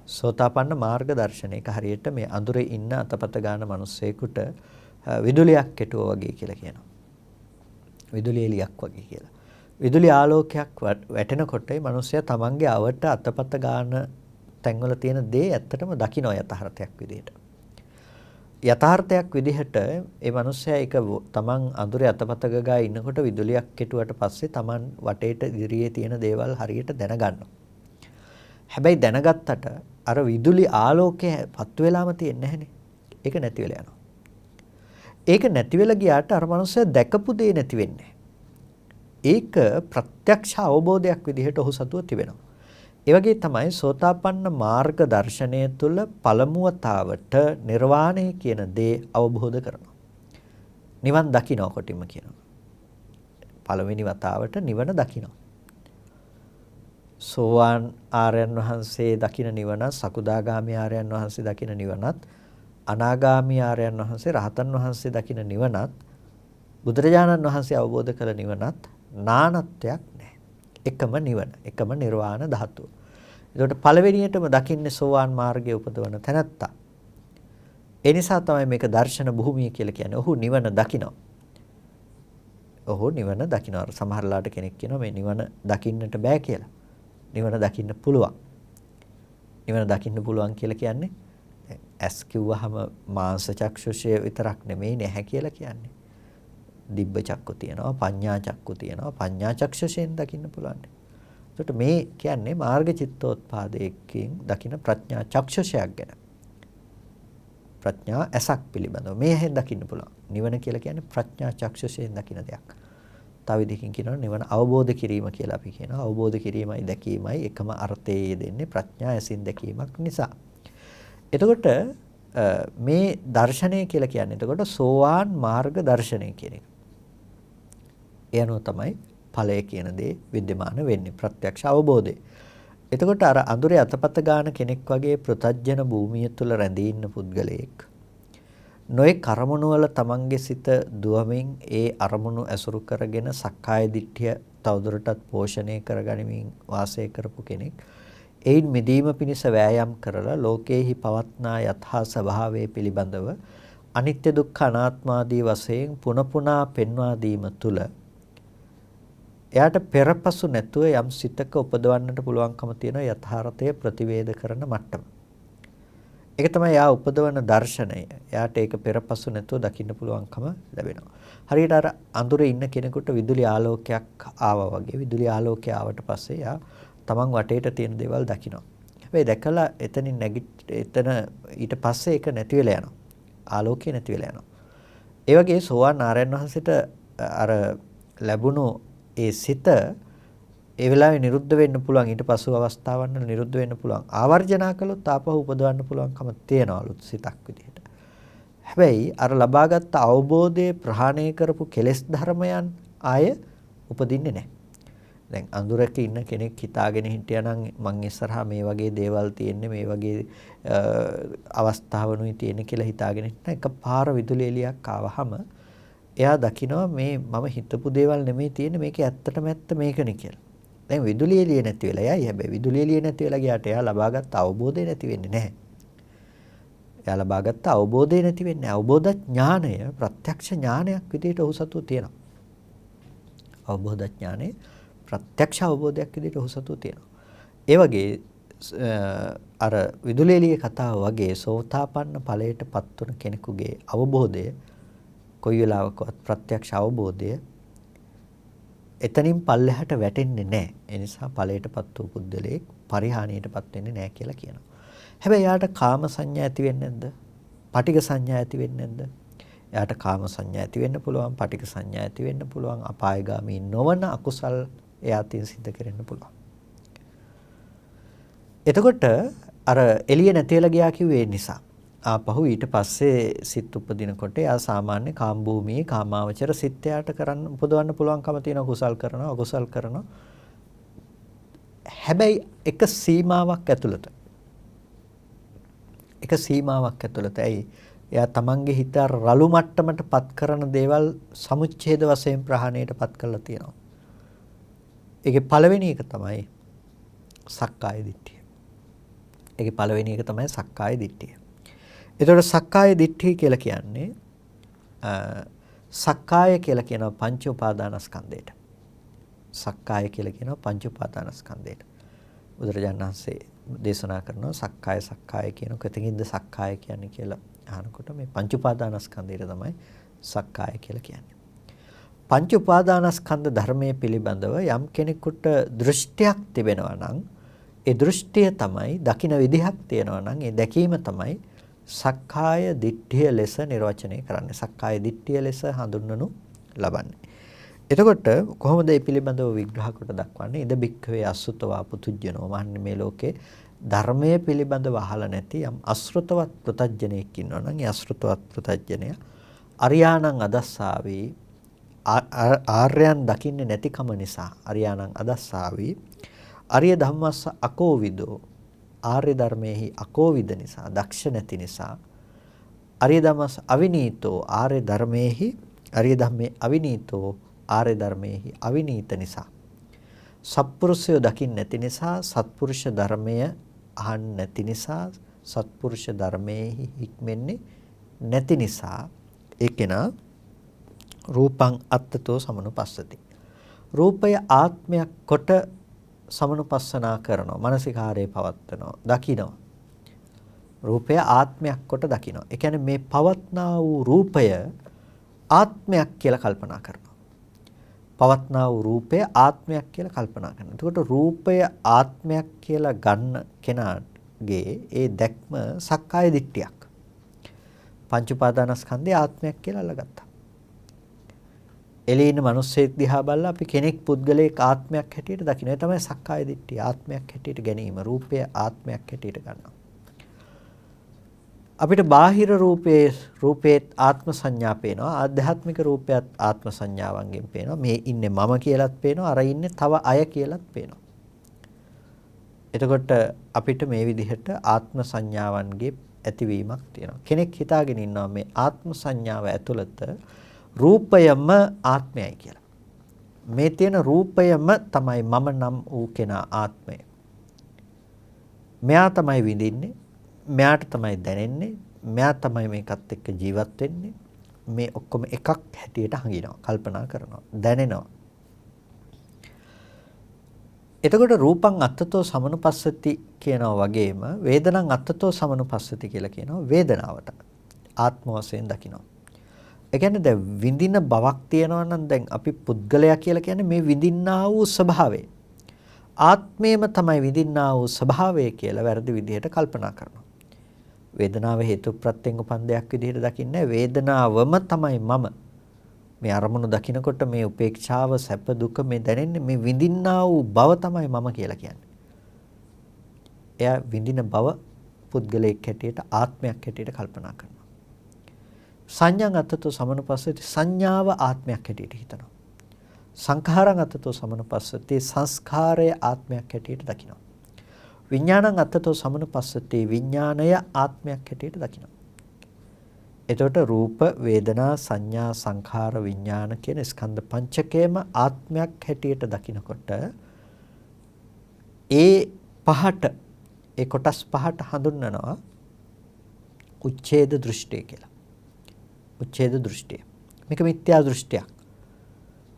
සෝතාපන්න මාර්ග දර්ශනයක හරියට මේ අඳුරේ ඉන්න අතපත ගන්න මිනිස්සෙකුට විදුලියක් කෙටුවා වගේ කියලා කියනවා. විදුලි එළියක් වගේ කියලා. විදුලි ආලෝකයක් වැටෙනකොට මේ මිනිස්සයා තමන්ගේ අවට අතපත ගන්න තැන්වල තියෙන දේ ඇත්තටම දකින්න යථාර්ථයක් විදිහට. යථාර්ථයක් විදිහට ඒ මිනිස්සයා ඒක තමන් අඳුරේ අතපත ගා ඉන්නකොට විදුලියක් කෙටුවට පස්සේ තමන් වටේට ඉදිරියේ තියෙන දේවල් හරියට දැනගන්නවා. හැබැයි දැනගත්තට අර විදුලි ආලෝකය පත් වෙලාම තියෙන්නේ නැහනේ. ඒක නැති වෙලා යනවා. ඒක නැති වෙලා ගියාට අර මිනිස්සයා දැකපු දේ නැති වෙන්නේ. ඒක ප්‍රත්‍යක්ෂ අවබෝධයක් විදිහට ඔහු සතුව තිබෙනවා. ඒ වගේ තමයි සෝතාපන්න මාර්ග දර්ශනය තුළ පළමුවතාවට නිර්වාණය කියන දේ අවබෝධ කරනවා. නිවන් දකින්න කොටින්ම කියනවා. පළවෙනි වතාවට නිවන දකින්න. සෝවාන් ආර්යයන් වහන්සේ දකින්න නිවන, සකුදාගාමි ආර්යයන් වහන්සේ දකින්න නිවනත්, අනාගාමි ආර්යයන් වහන්සේ රහතන් වහන්සේ දකින්න නිවනත්, බුදුරජාණන් වහන්සේ අවබෝධ කළ නිවනත් නානත්වයක් නැහැ. එකම නිවන, එකම නිර්වාණ ධාතුව. ඒකට පළවෙනියටම දකින්නේ සෝවාන් මාර්ගයේ උපදවන තැනැත්තා. ඒ නිසා තමයි මේක දර්ශන භූමිය කියලා කියන්නේ. ඔහු නිවන දකිනවා. ඔහු නිවන දකිනවා. සමහරලාට කෙනෙක් කියනවා මේ නිවන දකින්නට බෑ කියලා. නිවන දකින්න පුළුවන්. නිවන දකින්න පුළුවන් කියලා කියන්නේ ඇස් කිව්වහම මාංශ චක්ෂුෂය විතරක් නෙමෙයි නැහැ කියලා කියන්නේ. දිබ්බ චක්කු තියෙනවා, පඤ්ඤා චක්කු තියෙනවා. පඤ්ඤා චක්ෂුෂයෙන් දකින්න පුළුවන්. ඒකට මේ කියන්නේ මාර්ග චිත්තෝත්පාදයෙන් දකින්න ප්‍රඥා චක්ෂුෂයක් ගැන. ප්‍රඥා ඇසක් පිළිබඳව මේෙන් දකින්න පුළුවන්. නිවන කියලා කියන්නේ ප්‍රඥා චක්ෂුෂයෙන් දකින්න දෙයක්. තව විදිහකින් කියනවා නිවන අවබෝධ කිරීම කියලා අපි කියනවා. අවබෝධ කිරීමයි දැකීමයි එකම අර්ථයේ දෙන්නේ ප්‍රඥා ඇසින් දැකීමක් නිසා. එතකොට මේ දර්ශනය කියලා කියන්නේ එතකොට සෝවාන් මාර්ග දර්ශනය කියන එක. ඒ අනුව තමයි ඵලය කියන දේ विद्यमान වෙන්නේ ප්‍රත්‍යක්ෂ අවබෝධය. එතකොට අර අඳුරේ අතපත ගන්න කෙනෙක් වගේ ප්‍රතඥ භූමිය තුල රැඳී ඉන්න පුද්ගලයෙක් නොයේ කර්මණු වල තමන්ගේ සිත දුවමින් ඒ අරමුණු ඇසුරු කරගෙන සක්කාය දිට්ඨිය තවදුරටත් පෝෂණය කරගනිමින් වාසය කරපු කෙනෙක් එයින් මිදීම පිණිස වෑයම් කරලා ලෝකේහි පවත්නා යථා ස්වභාවය පිළිබඳව අනිත්‍ය දුක්ඛ අනාත්ම ආදී වශයෙන් පුනපුනා පෙන්වා දීම තුල එයාට පෙරපසු නැතුව යම් සිතක උපදවන්නට පුළුවන්කම තියෙන යථාර්ථය ප්‍රතිවේද කරන මට්ටම. ඒක තමයි යා උපදවන දර්ශනය. යාට ඒක පෙරපසු නැතුව දකින්න පුළුවන්කම ලැබෙනවා. හරියට අර අඳුරේ ඉන්න කෙනෙකුට විදුලි ආලෝකයක් ආවා වගේ විදුලි ආලෝකය ආවට පස්සේ යා තමන් වටේට තියෙන දේවල් දකිනවා. හැබැයි දැකලා එතනින් එතන ඊට පස්සේ ඒක නැති වෙලා යනවා. ආලෝකය නැති වෙලා යනවා. ඒ වගේ සෝවාන් ආරයන් වහන්සේට අර ලැබුණු ඒ සිත ඒ වෙලාවේ නිරුද්ධ වෙන්න පුළුවන්. ඊට පසු අවස්ථාවන් වල නිරුද්ධ වෙන්න පුළුවන්. ආවර්ජනා කළොත් ආපහු උපදවන්න පුළුවන්කම තියෙනවලු සිතක් විදිහට. හැබැයි අර ලබාගත් අවබෝධයේ ප්‍රහාණය කරපු කෙලෙස් ධර්මයන් ආය උපදින්නේ නැහැ. දැන් අඳුරක ඉන්න කෙනෙක් හිතාගෙන හිටියානම් මං ඉස්සරහා මේ වගේ දේවල් තියෙන්නේ මේ වගේ අවස්ථාවනුයි තියෙන්නේ කියලා හිතාගෙන හිටන එකපාර විදුලි එළියක් ආවහම එයා දකිනවා මේ මම හිතපු දේවල් නෙමෙයි තියෙන්නේ මේකේ ඇත්තටම ඇත්ත මේකනේ කියලා. දැන් විදුලි එළිය නැති වෙලා යයි. හැබැයි විදුලි එළිය නැති වෙලා ගියාට එයා ලබාගත් අවබෝධය නැති වෙන්නේ නැහැ. එයා ලබාගත් අවබෝධය නැති වෙන්නේ. අවබෝධ ඥානය ප්‍රත්‍යක්ෂ ඥානයක් විදිහට ඔහු සතුව තියෙනවා. අවබෝධ ඥානය ප්‍රත්‍යක්ෂ අවබෝධයක් විදිහට ඔහු සතුව තියෙනවා. ඒ වගේ අර විදුලි එළියේ කතාව වගේ සෝතාපන්න ඵලයටපත් වුණ කෙනෙකුගේ අවබෝධය කොයි වෙලාවකවත් ප්‍රත්‍යක්ෂ අවබෝධය එතනින් පල්ලෙහාට වැටෙන්නේ නැහැ. ඒ නිසා ඵලයටපත් වූ පුද්ගලයෙක් පරිහානියටපත් වෙන්නේ නැහැ කියලා කියනවා. හැබැයි යාට කාම සංඥා ඇති වෙන්නේ නැද්ද? පටිඝ සංඥා ඇති වෙන්නේ නැද්ද? යාට කාම සංඥා ඇති වෙන්න පුළුවන්, පටිඝ සංඥා ඇති වෙන්න පුළුවන්, අපායগামী නොවන අකුසල් එයාටින් සිද්ධ කරන්න පුළුවන්. එතකොට අර එළිය නැති වෙලා ගියා කිව්වේ නිසා. ආපහු ඊට පස්සේ සිත් උපදිනකොට යා සාමාන්‍ය කාම භූමියේ කාමාවචර සිත් යාට කරන්න උපදවන්න පුළුවන්කම තියෙන කුසල් කරනවා, අකුසල් කරනවා. හැබැයි එක සීමාවක් ඇතුළත. එක සීමාවක් ඇතුළත. ඇයි? එයා තමන්ගේ හිත රළු මට්ටමට පත් කරන දේවල් සමුච්ඡේද වශයෙන් ප්‍රහාණයට පත් කරලා තියෙනවා. ඒකේ පළවෙනි එක තමයි සක්කාය දිට්ඨිය. ඒකේ පළවෙනි එක තමයි සක්කාය දිට්ඨිය. එතකොට සක්කාය දිට්ඨිය කියලා කියන්නේ සක්කාය කියලා කියනවා පංච උපාදානස්කන්ධයට. සක්කාය කියලා කියනවා පංච උපාදානස්කන්ධයට. බුදුරජාණන් වහන්සේ දේශනා කරනවා සක්කාය සක්කාය කියන කොතකින්ද සක්කාය කියන්නේ කියලා අහනකොට මේ පංච උපාදානස්කන්ධයට තමයි සක්කාය කියලා කියන්නේ. පංච උපාදානස්කන්ධ ධර්මයේ පිළිබඳව යම් කෙනෙකුට දෘෂ්ටියක් තිබෙනවා නම් ඒ දෘෂ්ටිය තමයි දකින විදිහක් තියෙනවා නම් ඒ දැකීම තමයි සක්කාය දිට්ඨිය ලෙස නිර්වචනය කරන්නේ. සක්කාය දිට්ඨිය ලෙස හඳුන්වනු ලබන්නේ. එතකොට කොහොමද මේ පිළිබඳව විග්‍රහ කොට දක්වන්නේ? ඉද බික්ඛවේ අසුතවා පුතුජ්ජනෝ මහන්නේ මේ ලෝකේ ධර්මයේ පිළිබඳව අහලා නැති යම් අසෘතවත් පුතජ්ජනෙක් ඉන්නවා නම් ඒ අසෘතවත් පුතජ්ජනය අරියාණං අදස්සාවේ ආර්යයන් දකින්නේ නැතිකම නිසා අරියාණං අදස්සාවේ ආර්ය ධම්මස්ස අකෝවිදෝ ආර්ය ධර්මයේහි අකෝවිද නිසා දක්ෂ නැති නිසා ආර්ය ධම්මස්ස අවිනීතෝ ආර්ය ධර්මයේහි ආර්ය ධම්මේ අවිනීතෝ ආර්ය ධර්මයේහි අවිනීත නිසා සත්පුරුෂය දකින්න නැති නිසා සත්පුරුෂ ධර්මය අහන්න නැති නිසා සත්පුරුෂ ධර්මයේහි හික්මෙන්නේ නැති නිසා ඒකේනා රූපං අත්තතෝ සමනුපස්සති රූපය ආත්මයක් කොට සමනුපස්සනා කරනවා මානසිකාරයේ පවත්වනවා දකිනවා රූපය ආත්මයක් කොට දකිනවා ඒ කියන්නේ මේ පවත්නා වූ රූපය ආත්මයක් කියලා කල්පනා කරනවා පවත්නා වූ රූපය ආත්මයක් කියලා කල්පනා කරනවා එතකොට රූපය ආත්මයක් කියලා ගන්න කෙනාගේ ඒ දැක්ම සක්කාය දිට්ඨියක් පංච උපාදානස්කන්ධය ආත්මයක් කියලා අල්ලගත්තා එළින මිනිස්සෙක් දිහා බලලා අපි කෙනෙක් පුද්ගලයෙක් ආත්මයක් හැටියට දකින්න. ඒ තමයි සක්කාය දිට්ඨිය. ආත්මයක් හැටියට ගැනීම. රූපය ආත්මයක් හැටියට ගන්නවා. අපිට බාහිර රූපේ ආත්ම සංඥා පේනවා. ආධ්‍යාත්මික රූපයත් ආත්ම සංඥාවන්ගෙන් පේනවා. මේ ඉන්නේ මම කියලාත් පේනවා. අර ඉන්නේ තව අය කියලාත් පේනවා. එතකොට අපිට මේ විදිහට ආත්ම සංඥාවන්ගේ ඇතිවීමක් තියෙනවා. කෙනෙක් හිතාගෙන ඉන්නවා මේ ආත්ම සංඥාව ඇතුළත රූපයම ආත්මයයි කියලා. මේ තියෙන රූපයම තමයි මම නම් වූ කෙනා ආත්මය. මෙයා තමයි විඳින්නේ, මෙයාට තමයි දැනෙන්නේ, මෙයා තමයි මේකත් එක්ක ජීවත් වෙන්නේ. මේ ඔක්කොම එකක් හැටියට හංගිනවා, කල්පනා කරනවා, දැනෙනවා. එතකොට රූපං අත්තතෝ සමනුපස්සති කියනවා වගේම වේදනං අත්තතෝ සමනුපස්සති කියලා කියනවා වේදනාවට ආත්ම වශයෙන් දකිනවා. ඒ කියන්නේ දැන් විඳින බවක් තියෙනවා නම් දැන් අපි පුද්ගලයා කියලා කියන්නේ මේ විඳින්නා වූ ස්වභාවය. ආත්මයම තමයි විඳින්නා වූ ස්වභාවය කියලා වැරදි විදිහට කල්පනා කරනවා. වේදනාව හේතු ප්‍රත්‍යයෙන් උපන් දෙයක් විදිහට දකින්නේ වේදනාවම තමයි මම. මේ අරමුණු දකිනකොට මේ උපේක්ෂාව සැප දුක මේ දැනෙන්නේ මේ විඳින්නා වූ බව තමයි මම කියලා කියන්නේ. එයා විඳින බව පුද්ගලයෙක් හැටියට ආත්මයක් හැටියට කල්පනා කරනවා. සංඥාන් අත්තතෝ සමනුපස්සති සංඥාව ආත්මයක් හැටියට හිතනවා. සංඛාරං අත්තතෝ සමනුපස්සති සංස්කාරය ආත්මයක් හැටියට දකිනවා. විඥානං අත්තතෝ සමනුපස්සති විඥානය ආත්මයක් හැටියට දකිනවා. එතකොට රූප වේදනා සංඥා සංඛාර විඥාන කියන ස්කන්ධ පංචකයම ආත්මයක් හැටියට දකිනකොට ඒ පහට ඒ කොටස් පහට හඳුන්වනවා උච්ඡේද දෘෂ්ටිය කියලා. උච්ඡේද දෘෂ්ටිය. මේක මිත්‍යා දෘෂ්ටියක්.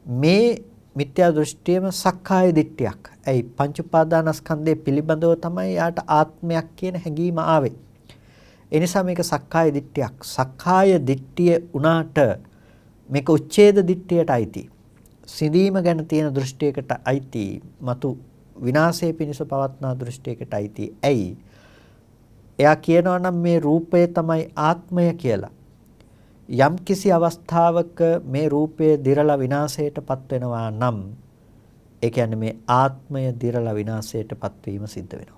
මේ මිත්‍යා දෘෂ්ටියම සක්කාය දිට්ඨියක්. ඇයි පංච උපාදානස්කන්ධය පිළිබඳව තමයි යාට ආත්මයක් කියන හැඟීම ආවේ. ඒ නිසා මේක සක්කාය දිට්ඨියක්. සක්කාය දිට්ඨිය උනාට මේක උච්ඡේද දිට්ඨියට අයිති. සිඳීම ගැන තියෙන දෘෂ්ටියකට අයිති. මතු විනාශයේ පිණිස පවත්නා දෘෂ්ටියකට අයිති. ඇයි? එයා කියනවා නම් මේ රූපය තමයි ආත්මය කියලා. යම් කිසි අවස්ථාවක මේ රූපය දිරලා විනාශයටපත් වෙනවා නම් ඒ කියන්නේ මේ ආත්මය දිරලා විනාශයටපත් වීම සිද්ධ වෙනවා.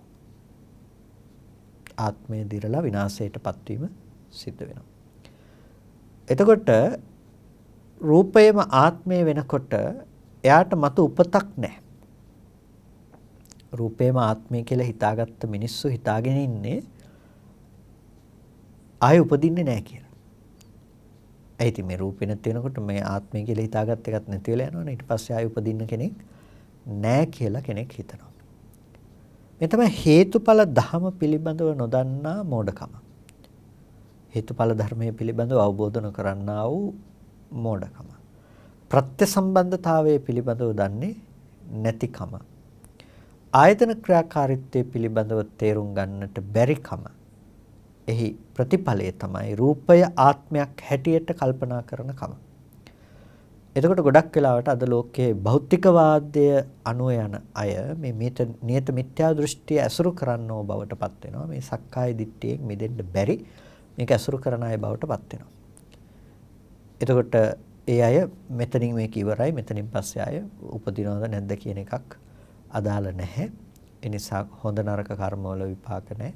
ආත්මය දිරලා විනාශයටපත් වීම සිද්ධ වෙනවා. එතකොට රූපයම ආත්මය වෙනකොට එයාට මතු උපතක් නැහැ. රූපයම ආත්මය කියලා හිතාගත්ත මිනිස්සු හිතාගෙන ඉන්නේ ආයෙ උපදින්නේ නැහැ කියලා. ඒ ඉතින් මේ රූපේ නැති වෙනකොට මේ ආත්මය කියලා හිතාගත්ත එකත් නැති වෙලා යනවනේ. ඊට පස්සේ ආයෙ උපදින්න කෙනෙක් නැහැ කියලා කෙනෙක් හිතනවා. මේ තමයි හේතුඵල ධම පිළිබඳව නොදන්නා මෝඩකම. හේතුඵල ධර්මයේ පිළිබඳව අවබෝධ නොකරන්නා වූ මෝඩකම. ප්‍රත්‍ය සම්බන්ධතාවයේ පිළිබඳව දන්නේ නැතිකම. ආයතන ක්‍රියාකාරීත්වයේ පිළිබඳව තේරුම් ගන්නට බැරිකම. එහි ප්‍රතිඵලය තමයි රූපය ආත්මයක් හැටියට කල්පනා කරන කම. එතකොට ගොඩක් වෙලාවට අද ලෝකයේ භෞතිකවාදය අනුව යන අය මේ නියත මිත්‍යා දෘෂ්ටිය ඇසුරු කරන්නෝ බවට පත් වෙනවා. මේ සක්කාය දිට්ඨියෙන් මිදෙන්න බැරි මේක ඇසුරු කරන අය බවට පත් වෙනවා. එතකොට ඒ අය මෙතනින් මේක ඉවරයි මෙතනින් පස්සේ අය උපදිනවද නැද්ද කියන එකක් අදාළ නැහැ. ඒ නිසා හොඳ නරක කර්මවල විපාක නැහැ.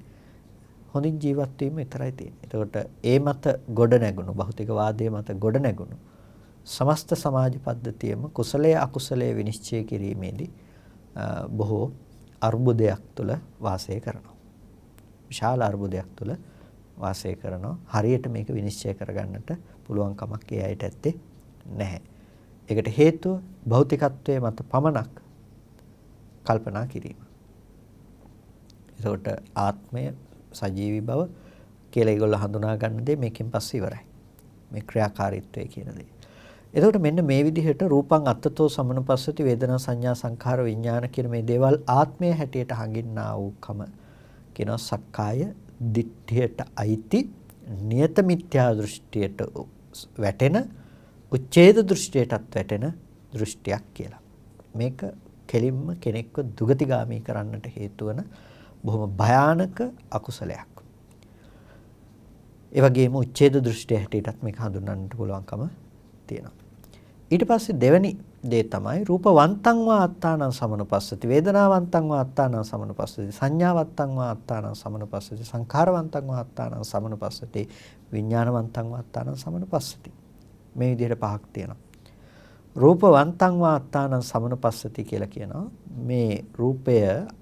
හොඳින් ජීවත් වීම විතරයි තියෙන්නේ. එතකොට ඒ මත ගොඩ නැගුණු භෞතිකවාදයේ මත ගොඩ නැගුණු සමස්ත සමාජ පද්ධතියම කුසලයේ අකුසලයේ විනිශ්චය කිරීමේදී බොහෝ අර්බුදයක් තුළ වාසය කරනවා. විශාල අර්බුදයක් තුළ වාසය කරනවා. හරියට මේක විනිශ්චය කරගන්නට පුළුවන් කමක් ඒ අයට ඇත්තේ නැහැ. ඒකට හේතුව භෞතිකත්වයේ මත පමණක් කල්පනා කිරීම. ඒකට ආත්මය සජීවී බව කියලා ඒගොල්ලෝ හඳුනා ගන්න දේ මේකෙන් පස්සේ ඉවරයි. මේ ක්‍රියාකාරීත්වය කියන දේ. එතකොට මෙන්න මේ විදිහට රූපං අත්තතෝ සමනුපස්සති වේදනා සංඥා සංඛාර විඥාන කියන මේ දේවල් ආත්මය හැටියට හඟින්නා වූ කම කියනවා සක්කාය දිට්ඨියට අයිති නියත මිත්‍යා දෘෂ්ටියට වැටෙන උච්ඡේද දෘෂ්ටියටත් වැටෙන දෘෂ්ටියක් කියලා. මේක කෙලින්ම කෙනෙක්ව දුගතිගාමී කරන්නට හේතු වන බොහොම භයානක අකුසලයක්. ඒ වගේම උච්ඡේද දෘෂ්ටිය හැටියටත් මේක හඳුන්වන්නට පුළුවන්කම තියෙනවා. ඊට පස්සේ දෙවෙනි දේ තමයි රූපවන්තං වා අත්තානං සමනුපස්සති වේදනාවන්තං වා අත්තානං සමනුපස්සති සංඥාවන්තං වා අත්තානං සමනුපස්සති සංඛාරවන්තං වා අත්තානං සමනුපස්සති විඥානවන්තං වා අත්තානං සමනුපස්සති. මේ විදිහට පහක් තියෙනවා. රූපවන්තං වා අත්තානං සමනුපස්සති කියලා කියනවා මේ රූපය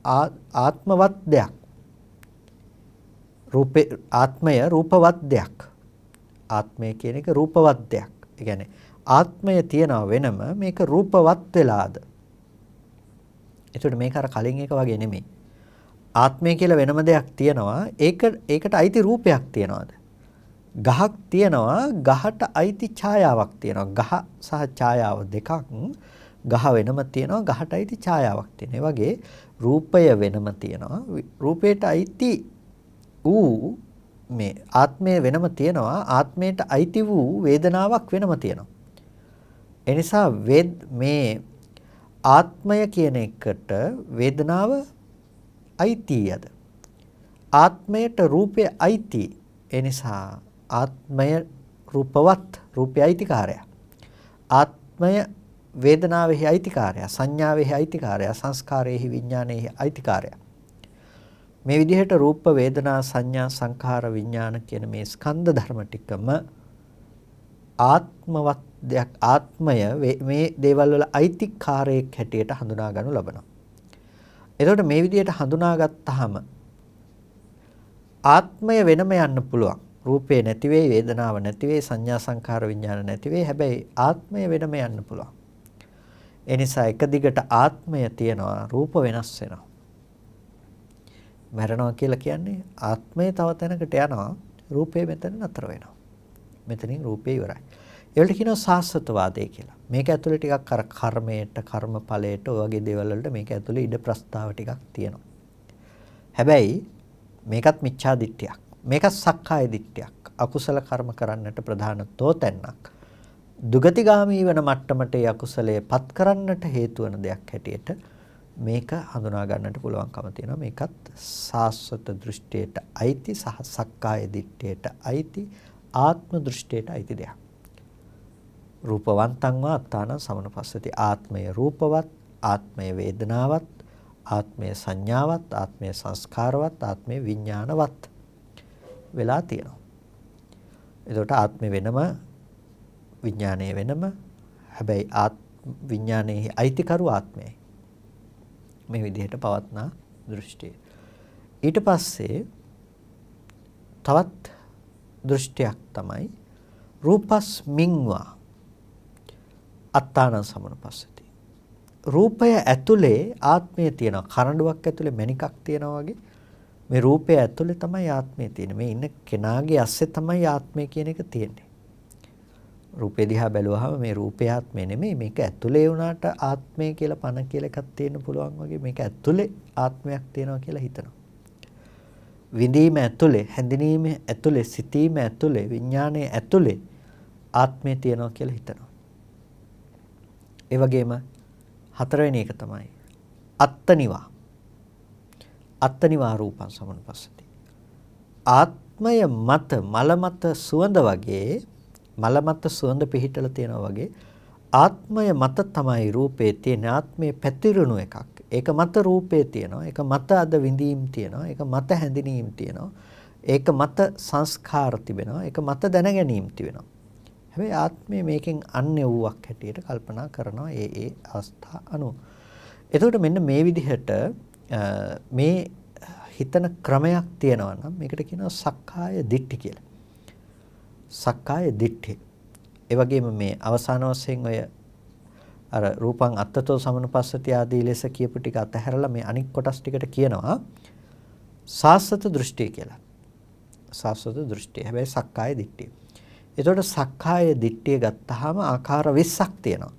ආත්මවත් දෙයක්. රූපේ ආත්මය රූපවත් දෙයක්. ආත්මය කියන එක රූපවත් දෙයක්. ඒ කියන්නේ ආත්මය තියනවා වෙනම මේක රූපවත් වෙලාද. ඒකට මේක අර කලින් එක වගේ නෙමෙයි. ආත්මය කියලා වෙනම දෙයක් තියනවා ඒකට අයිති රූපයක් තියනවාද? ගහක් තියනවා ගහට අයිති ඡායාවක් තියනවා. ගහ සහ ඡායාව දෙකක් ගහ වෙනම තියෙනවා, ගහට අයිති ඡායාවක් තියෙනවා. ඒ වගේ රූපය වෙනම තියෙනවා. රූපයට අයිති ඌ මේ ආත්මය වෙනම තියෙනවා. ආත්මයට අයිති වූ වේදනාවක් වෙනම තියෙනවා. ඒ නිසා මේ ආත්මය කියන එකට වේදනාව අයිතියද? ආත්මයට රූපය අයිති. ඒ නිසා ආත්මය රූපවත්, රූපය අයිතිකාරය. ආත්මය වේදනාවෙහි අයිතිකාරය, සංඥාවෙහි අයිතිකාරය, සංස්කාරයේහි විඥානයේහි අයිතිකාරය. මේ විදිහට රූප, වේදනා, සංඥා, සංඛාර, විඥාන කියන මේ ස්කන්ධ ධර්ම ටිකම ආත්මවත් දෙයක්. ආත්මය මේ දේවල් වල අයිතිකාරයෙක් හැටියට හඳුනා ගන්නු ලබනවා. එතකොට මේ විදිහට හඳුනාගත්තාම ආත්මය වෙනම යන්න පුළුවන්. රූපේ නැති වෙයි, වේදනාව නැති වෙයි, සංඥා සංඛාර විඥාන නැති වෙයි. හැබැයි ආත්මය වෙනම යන්න පුළුවන්. ඒ නිසා එක දිගට ආත්මය තියෙනවා, රූප වෙනස් වෙනවා. මරණවා කියලා කියන්නේ ආත්මය තව තැනකට යනවා, රූපේ මෙතන නතර වෙනවා. මෙතනින් රූපේ ඉවරයි. ඒවලට කියනවා සාස්වතවාදය කියලා. මේක ඇතුලේ ටිකක් අර කර්මයට, කර්මඵලයට ඔය වගේ දේවල් වලට මේක ඇතුලේ ඉඩ ප්‍රස්තාව ටිකක් තියෙනවා. හැබැයි මේකත් මිච්ඡා දිට්ඨියක්. මේකත් සක්කාය දිට්ඨියක්. අකුසල කර්ම කරන්නට ප්‍රධාන තෝතැන්නක්. දුගතිගාමී වෙන මට්ටමට ඒ අකුසලයේ පත් කරන්නට හේතු වෙන දෙයක් හැටියට මේක හඳුනා ගන්නට පුළුවන්කම තියෙනවා. මේකත් සාස්වත දෘෂ්ටියට අයිති සහ සක්කාය දිට්ඨියට අයිති, ආත්ම දෘෂ්ටියට අයිති දෙයක්. රූපවන්තං වා අත්තාන සමනපස්සති. ආත්මය රූපවත්, ආත්මය වේදනාවත්, ආත්මය සංඥාවත්, ආත්මය සංස්කාරවත්, ආත්මය විඥානවත් වෙලා තියෙනවා. එතකොට ආත්මය වෙනම, විඥානය වෙනම. හැබැයි විඥානයේ අයිතිකරු ආත්මයයි. මේ විදිහට පවත්නා දෘෂ්ටිය. ඊට පස්සේ තවත් දෘෂ්ටියක් තමයි රූපස්මින්වා අත්තාන සමනපස්සති. රූපය ඇතුලේ ආත්මය තියෙනවා. කරඬුවක් ඇතුලේ මණිකක් තියෙනවා වගේ මේ රූපය ඇතුලේ තමයි ආත්මය තියෙන්නේ. මේ ඉන්න කෙනාගේ ඇස්සේ තමයි ආත්මය කියන එක තියෙන්නේ. රූපේ දිහා බැලුවාම මේ රූපය ආත්මය නෙමෙයි, මේක ඇතුලේ වුණාට ආත්මය කියලා පණ කියලා එකක් තියෙන්න පුළුවන් වගේ මේක ඇතුලේ ආත්මයක් තියෙනවා කියලා හිතනවා. විඳීම ඇතුලේ, හැඳිනීම ඇතුලේ, සිතීම ඇතුලේ, විඥානයේ ඇතුලේ ආත්මය තියෙනවා කියලා හිතනවා. ඒ වගේම හතරවෙනි එක තමයි අත්තනිවා. අත්තනිවා රූපං සමනුපස්සති. ආත්මය මත, මල මත සුවඳ වගේ, මල මත සුවඳ පිහිටලා තියෙනවා වගේ ආත්මය මත තමයි රූපේ තියෙන. ආත්මයේ පැතිරුණු එකක්. ඒක මත රූපේ තියෙනවා. ඒක මත අද විඳීම් තියෙනවා. ඒක මත හැඳිනීම් තියෙනවා. ඒක මත සංස්කාර තිබෙනවා. ඒක මත දැනගැනීම් තිබෙනවා. හැබැයි ආත්මය මේකෙන් අන්‍ය වූවක් හැටියට කල්පනා කරනවා ඒ අවස්ථා අනුව. එතකොට මෙන්න මේ විදිහට මේ හිතන ක්‍රමයක් තියෙනවා නම් මේකට කියනවා සක්කාය දිට්ඨි කියලා. සක්කාය දිට්ඨි. ඒ වගේම මේ අවසාන වශයෙන් ඔය අර රූපං අත්තතෝ සමනුපස්සති ආදී ලෙස කියපු ටික අතහැරලා මේ අනික් කොටස් ටිකට කියනවා සාස්වත දෘෂ්ටිය කියලා. සාස්වත දෘෂ්ටිය. හැබැයි සක්කාය දිට්ඨිය. එතකොට සක්කාය දිට්ඨිය ගත්තාම ආකාර 20ක් තියෙනවා.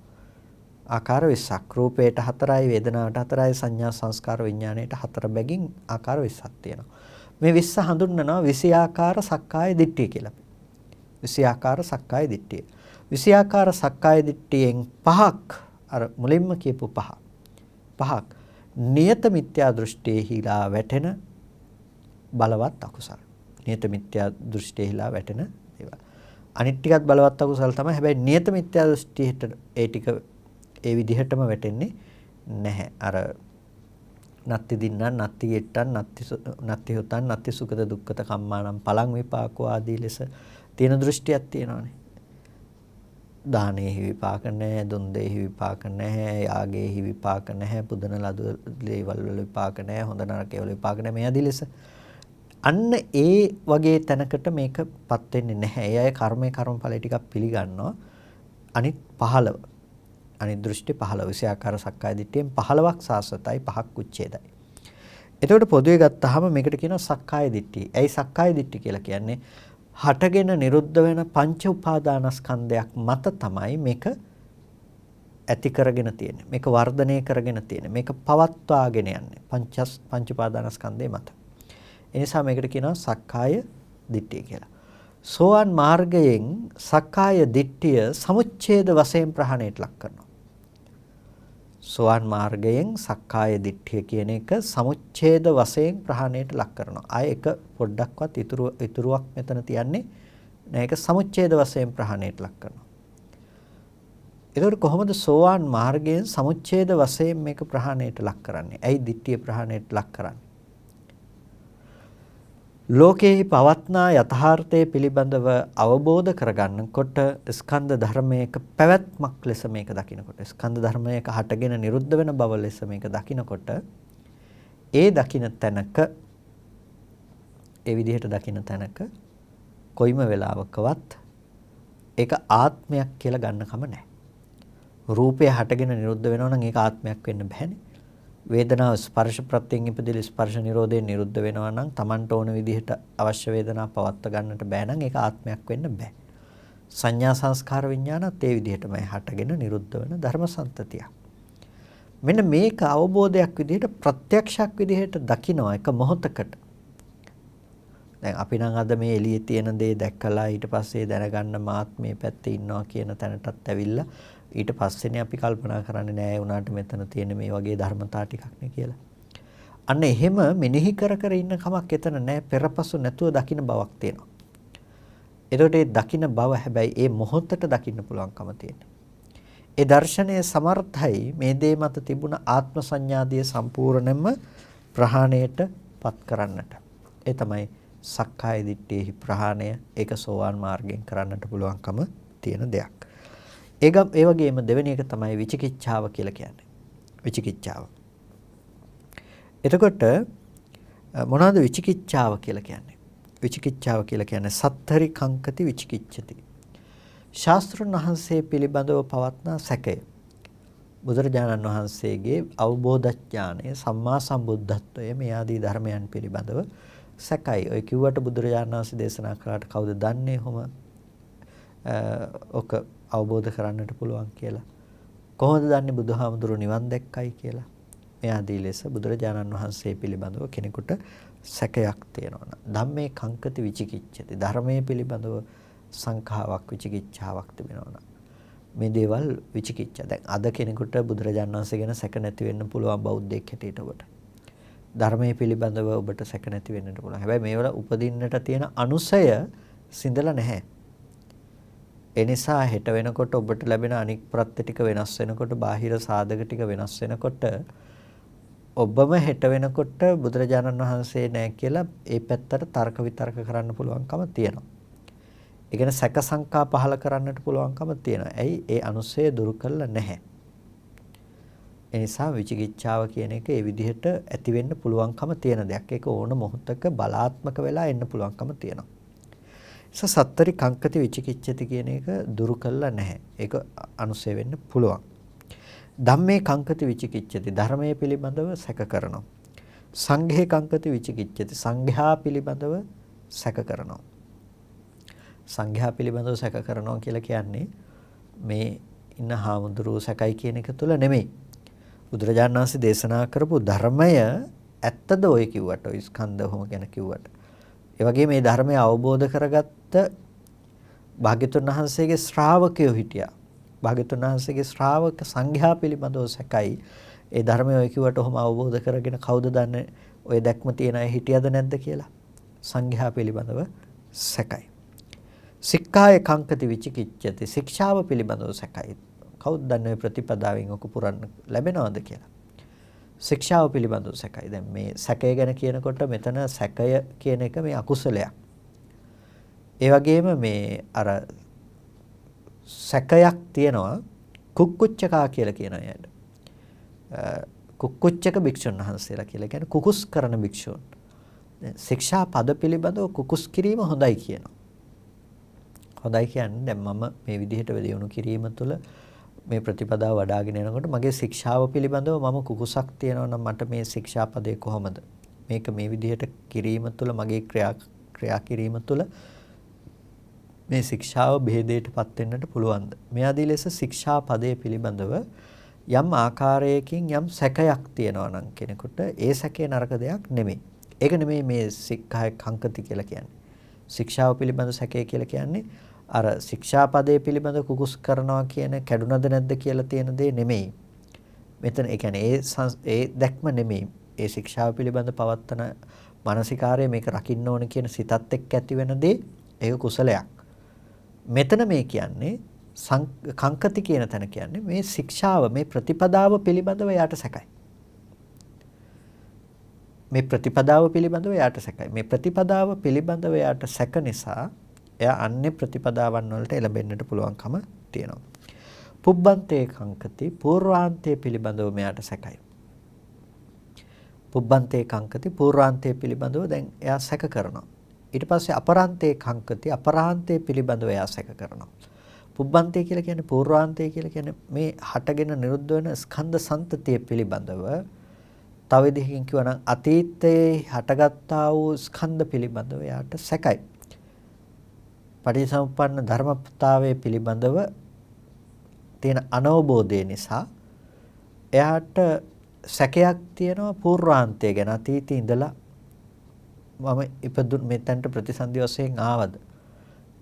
ආකාර 20ක්. රූපයට 4යි, වේදනාවට 4යි, සංඥා සංස්කාර විඥාණයට 4 බැගින් ආකාර 20ක් තියෙනවා. මේ 20 හඳුන්වනවා 20 ආකාර සක්කාය දිට්ඨිය කියලා. 20 ආකාර සක්කාය දිට්ඨිය. 20 ආකාර සක්කාය දිට්ඨියෙන් පහක් අර මුලින්ම කියපු පහක් නියත මිත්‍යා දෘෂ්ටියේහිලා වැටෙන බලවත් අකුසල. නියත මිත්‍යා දෘෂ්ටියේහිලා වැටෙන දේවල්. අනිත් ටිකත් බලවත් අකුසල තමයි. හැබැයි නියත මිත්‍යා දෘෂ්ටියට ඒ ටික ඒ විදිහටම වැටෙන්නේ නැහැ. අර නත්ති දින්නන්, නත්ති ගෙට්ටන්, නත්ති හොතන්, නත්ති සුඛද දුක්ඛත කම්මානම් පලං විපාකෝ ආදී ලෙස තියෙන දෘෂ්ටියක් තියෙනවානේ. දානෙහි විපාක නැහැ, දුන් දෙහි විපාක නැහැ, යාගෙහි විපාක නැහැ, පුදන ලද දේවල් වල විපාක නැහැ, හොඳ නරක වල විපාක නැහැ. මේ ආදී ලෙස අන්න ඒ වගේ තැනකට මේකපත් වෙන්නේ නැහැ. ඒ අය කර්මයේ කර්මඵල ටිකක් පිළිගන්නවා. අනිත් 15 අනිත් දෘෂ්ටි 15 විෂය ආකාර සක්කාය දිට්ඨියෙන් 15ක් සාස්වතයි, 5ක් උච්ඡේදයි. එතකොට පොදුවේ ගත්තාම මේකට කියනවා සක්කාය දිට්ඨිය. ඇයි සක්කාය දිට්ඨිය කියලා කියන්නේ? හටගෙන නිරුද්ධ වෙන පංච උපාදානස්කන්ධයක් මත තමයි මේක ඇති කරගෙන තියෙන්නේ. මේක වර්ධනය කරගෙන තියෙන්නේ. මේක පවත්වාගෙන යන්නේ පංච උපාදානස්කන්ධය මත. ඒ නිසා මේකට කියනවා සක්කාය දිට්ඨිය කියලා. සෝවාන් මාර්ගයෙන් සක්කාය දිට්ඨිය සමුච්ඡේද වශයෙන් ප්‍රහාණයට ලක් කරනවා. සෝවාන් මාර්ගයෙන් සක්කාය දිට්ඨිය කියන එක සමුච්ඡේද වශයෙන් ප්‍රහාණයට ලක් කරනවා. ආයේ එක පොඩ්ඩක්වත් ඉතුරුවක් මෙතන තියන්නේ නෑ. ඒක සමුච්ඡේද වශයෙන් ප්‍රහාණයට ලක් කරනවා. ඒකට කොහොමද සෝවාන් මාර්ගයෙන් සමුච්ඡේද වශයෙන් මේක ප්‍රහාණයට ලක් කරන්නේ? ඇයි දිට්ඨිය ප්‍රහාණයට ලක් කරන්නේ? ලෝකේහි පවත්නා යථාර්ථයේ පිළිබඳව අවබෝධ කරගන්නකොට ස්කන්ධ ධර්මයක පැවැත්මක් ලෙස මේක දකිනකොට ස්කන්ධ ධර්මයක හටගෙන නිරුද්ධ වෙන බව ලෙස මේක දකිනකොට ඒ දකින තැනක ඒ විදිහට දකින තැනක කොයිම වෙලාවකවත් ඒක ආත්මයක් කියලා ගන්න කම නැහැ. රූපය හටගෙන නිරුද්ධ වෙනවා නම් ඒක ආත්මයක් වෙන්න බෑනේ. වේදනාව ස්පර්ශ ප්‍රත්‍යයෙන් ඉපදෙල ස්පර්ශ නිරෝධයෙන් නිරුද්ධ වෙනවා නම් Tamanට ඕන විදිහට අවශ්‍ය වේදනාව පවත්වා ගන්නට බෑ නම් ඒක ආත්මයක් වෙන්න බෑ. සංඥා සංස්කාර විඥානත් ඒ විදිහටමයි හටගෙන නිරුද්ධ වෙන ධර්මසන්තතිය. මෙන්න මේක අවබෝධයක් විදිහට ප්‍රත්‍යක්ෂයක් විදිහට දකිනවා එක මොහොතකට. දැන් අපි නම් අද මේ එළියේ තියෙන දේ දැක්කලා ඊට පස්සේ දැනගන්න මාත් මේ පැත්තේ ඉන්නවා කියන තැනටත් ඇවිල්ලා ඊට පස්සේනේ අපි කල්පනා කරන්නේ නෑ උනාට මෙතන තියෙන මේ වගේ ධර්මතා ටිකක් නේ කියලා. අන්න එහෙම මෙනෙහි කර කර ඉන්න කමක් එතන නෑ. පෙරපසු නැතුව දකින්න බවක් තියෙනවා. එතකොට ඒ දකින්න බව හැබැයි ඒ මොහොතට දකින්න පුළුවන්කම තියෙනවා. ඒ දර්ශනය සමර්ථයි මේ දේ මත තිබුණ ආත්ම සංඥාදිය සම්පූර්ණයෙන්ම ප්‍රහාණයට පත් කරන්නට. ඒ තමයි සක්කාය දිට්ඨියෙහි ප්‍රහාණය. ඒක සෝවාන් මාර්ගයෙන් කරන්නට පුළුවන්කම තියෙන දෙයක්. ඒ වගේම දෙවෙනි එක තමයි විචිකිච්ඡාව කියලා කියන්නේ. විචිකිච්ඡාව. එතකොට මොනවාද විචිකිච්ඡාව කියලා කියන්නේ? විචිකිච්ඡාව කියලා කියන්නේ සත්තරි කංකති විචිකිච්ඡති. ශාස්ත්‍රඥ වහන්සේ පිළිබඳව පවත්නා සැකය. බුදුරජාණන් වහන්සේගේ අවබෝධ ඥානය සම්මා සම්බුද්ධත්වය මේ ආදී ධර්මයන් පිළිබඳව සැකයි. ඔය කිව්වට බුදුරජාණන් වහන්සේ දේශනා කළාට කවුද දන්නේ කොහොම ඔක අවබෝධ කරන්නට පුළුවන් කියලා. කොහොමද දන්නේ බුදුහාමුදුරු නිවන් දැක්කයි කියලා? මේ ආදී ලෙස බුදුරජාණන් වහන්සේ පිළිබඳව කෙනෙකුට සැකයක් තියෙනවා. ධම්මේ කංකති විචිකිච්ඡති. ධර්මයේ පිළිබඳව සංඛාවක් විචිකිච්ඡාවක් තිබෙනවා. මේ දේවල් විචිකිච්ඡා. දැන් අද කෙනෙකුට බුදුරජාණන් වහන්සේ ගැන සැක නැති වෙන්න පුළුවන් බෞද්ධයෙක් හැටියට ඔබට. ධර්මයේ පිළිබඳව ඔබට සැක නැති වෙන්නට පුළුවන්. හැබැයි මේවල උපදින්නට තියෙන අනුසය සිඳලා නැහැ. ඒ නිසා හෙට වෙනකොට ඔබට ලැබෙන අනික් ප්‍රත්‍ය ටික වෙනස් වෙනකොට බාහිර සාධක ටික වෙනස් වෙනකොට ඔබම හෙට වෙනකොට බුදුරජාණන් වහන්සේ නැහැ කියලා ඒ පැත්තට තර්ක විතර්ක කරන්න පුළුවන්කම තියෙනවා. ඒ කියන්නේ සැක සංකා පහල කරන්නට පුළුවන්කම තියෙනවා. ඇයි? ඒ අනුසය දුරු කළා නැහැ. ඒ නිසා විචිකිච්ඡාව කියන එක ඒ විදිහට ඇති වෙන්න පුළුවන්කම තියෙන දෙයක්. ඒක ඕන මොහොතක බලාත්මක වෙලා එන්න පුළුවන්කම තියෙනවා. සත්තරි කංකති විචිකිච්ඡති කියන එක දුරු කළා නැහැ. ඒක අනුසය වෙන්න පුළුවන්. ධම්මේ කංකති විචිකිච්ඡති. ධර්මයේ පිළිබඳව සැක කරනවා. සංඝේ කංකති විචිකිච්ඡති. සංඝයා පිළිබඳව සැක කරනවා. සංඝයා පිළිබඳව සැක කරනවා කියලා කියන්නේ මේ ඉන්න හාමුදුරුවෝ සැකයි කියන එක තුල නෙමෙයි. බුදුරජාණන් වහන්සේ දේශනා කරපු ධර්මය ඇත්තද ඔය කිව්වට ඔය ස්කන්ධ ඔහොම ගැන කිව්වට. ඒ වගේ මේ ධර්මය අවබෝධ කරගත්ත භාග්‍යතුන් වහන්සේගේ ශ්‍රාවකයෝ හිටියා. භාග්‍යතුන් වහන්සේගේ ශ්‍රාවක සංඝයා පිළිබඳව සැකයි. ඒ ධර්මය ඔය කිව්වට ඔහොම අවබෝධ කරගෙන කවුද දන්නේ ඔය දැක්ම තියන අය හිටියද නැද්ද කියලා. සංඝයා පිළිබඳව සැකයි. සික්ඛාය කංකති විචිකිච්ඡති. ශික්ෂාව පිළිබඳව සැකයි. කවුද දන්නේ ප්‍රතිපදාවෙන් ඔක පුරන්න ලැබෙනවද කියලා. ශික්ෂාව පිළිබඳව සැකයි. දැන් මේ සැකය ගැන කියනකොට මෙතන සැකය කියන එක මේ අකුසලයක්. ඒ වගේම මේ අර සැකයක් තියෙනවා කුක්කුච්චකා කියලා කියන අයට. කුක්කුච්චක භික්ෂුන් වහන්සේලා කියලා කියන්නේ කුකුස් කරන භික්ෂුන්. ශික්ෂා පද පිළිබඳව කුකුස් කිරීම හොඳයි කියනවා. හොඳයි කියන්නේ දැන් මම මේ විදිහට දියුණු කිරීම තුළ මේ ප්‍රතිපදාව වඩ아가ගෙන යනකොට මගේ ශික්ෂාව පිළිබඳව මම කුකුසක් තියනවා නම් මට මේ ශික්ෂා පදේ කොහොමද මේක මේ විදිහට කිරීම තුළ මගේ ක්‍රියා කිරීම තුළ මේ ශික්ෂාව භේදයටපත් වෙන්නට පුළුවන්ද? මේ ආදී ලෙස ශික්ෂා පදයේ පිළිබඳව යම් ආකාරයකින් යම් සැකයක් තියෙනවා නම් කෙනෙකුට ඒ සැකේ නරක දෙයක් නෙමෙයි. ඒක නෙමෙයි මේ සික්ඛාය කංකති කියලා කියන්නේ. ශික්ෂාව පිළිබඳ සැකය කියලා කියන්නේ අර ශික්ෂා පදයේ පිළිබඳ කුකුස් කරනවා කියන කැඩුනද නැද්ද කියලා තියෙන දේ නෙමෙයි. මෙතන ඒ කියන්නේ ඒ දැක්ම නෙමෙයි. ඒ ශික්ෂාව පිළිබඳ පවත්තන මානසිකාරය මේක රකින්න ඕන කියන සිතත් එක්ක ඇති වෙන දේ ඒක කුසලයක්. මෙතන මේ කියන්නේ කංකති කියන තැන කියන්නේ මේ ශික්ෂාව මේ ප්‍රතිපදාව පිළිබඳව යාට සැකයි. මේ ප්‍රතිපදාව පිළිබඳව යාට සැකයි. මේ ප්‍රතිපදාව පිළිබඳව යාට සැක නිසා එයා අන්‍ය ප්‍රතිපදාවන් වලට එළඹෙන්නට පුළුවන්කම තියෙනවා. පුබ්බන්තේ කංකති පූර්වාන්තයේ පිළිබඳව මෙයාට සැකයි. පුබ්බන්තේ කංකති පූර්වාන්තයේ පිළිබඳව දැන් එයා සැක කරනවා. ඊට පස්සේ අපරාන්තේ කංකති අපරාන්තයේ පිළිබඳව එයා සැක කරනවා. පුබ්බන්තේ කියලා කියන්නේ පූර්වාන්තය කියලා කියන්නේ මේ හටගෙන නිරුද්ධ වෙන ස්කන්ධ සම්තතිය පිළිබඳව තව විදිහකින් කියනවා නම් අතීතයේ හටගත්තා වූ ස්කන්ධ පිළිබඳව එයාට සැකයි. පටිච්චසමුප්පන්න ධර්මතාවයේ පිළිබඳව තියෙන අනවබෝධය නිසා එයාට සැකයක් තියෙනවා පූර්වාන්තය ගැන. අතීතයේ ඉඳලා මම ඉපදුන මෙතනට ප්‍රතිසන්දි වශයෙන් ආවද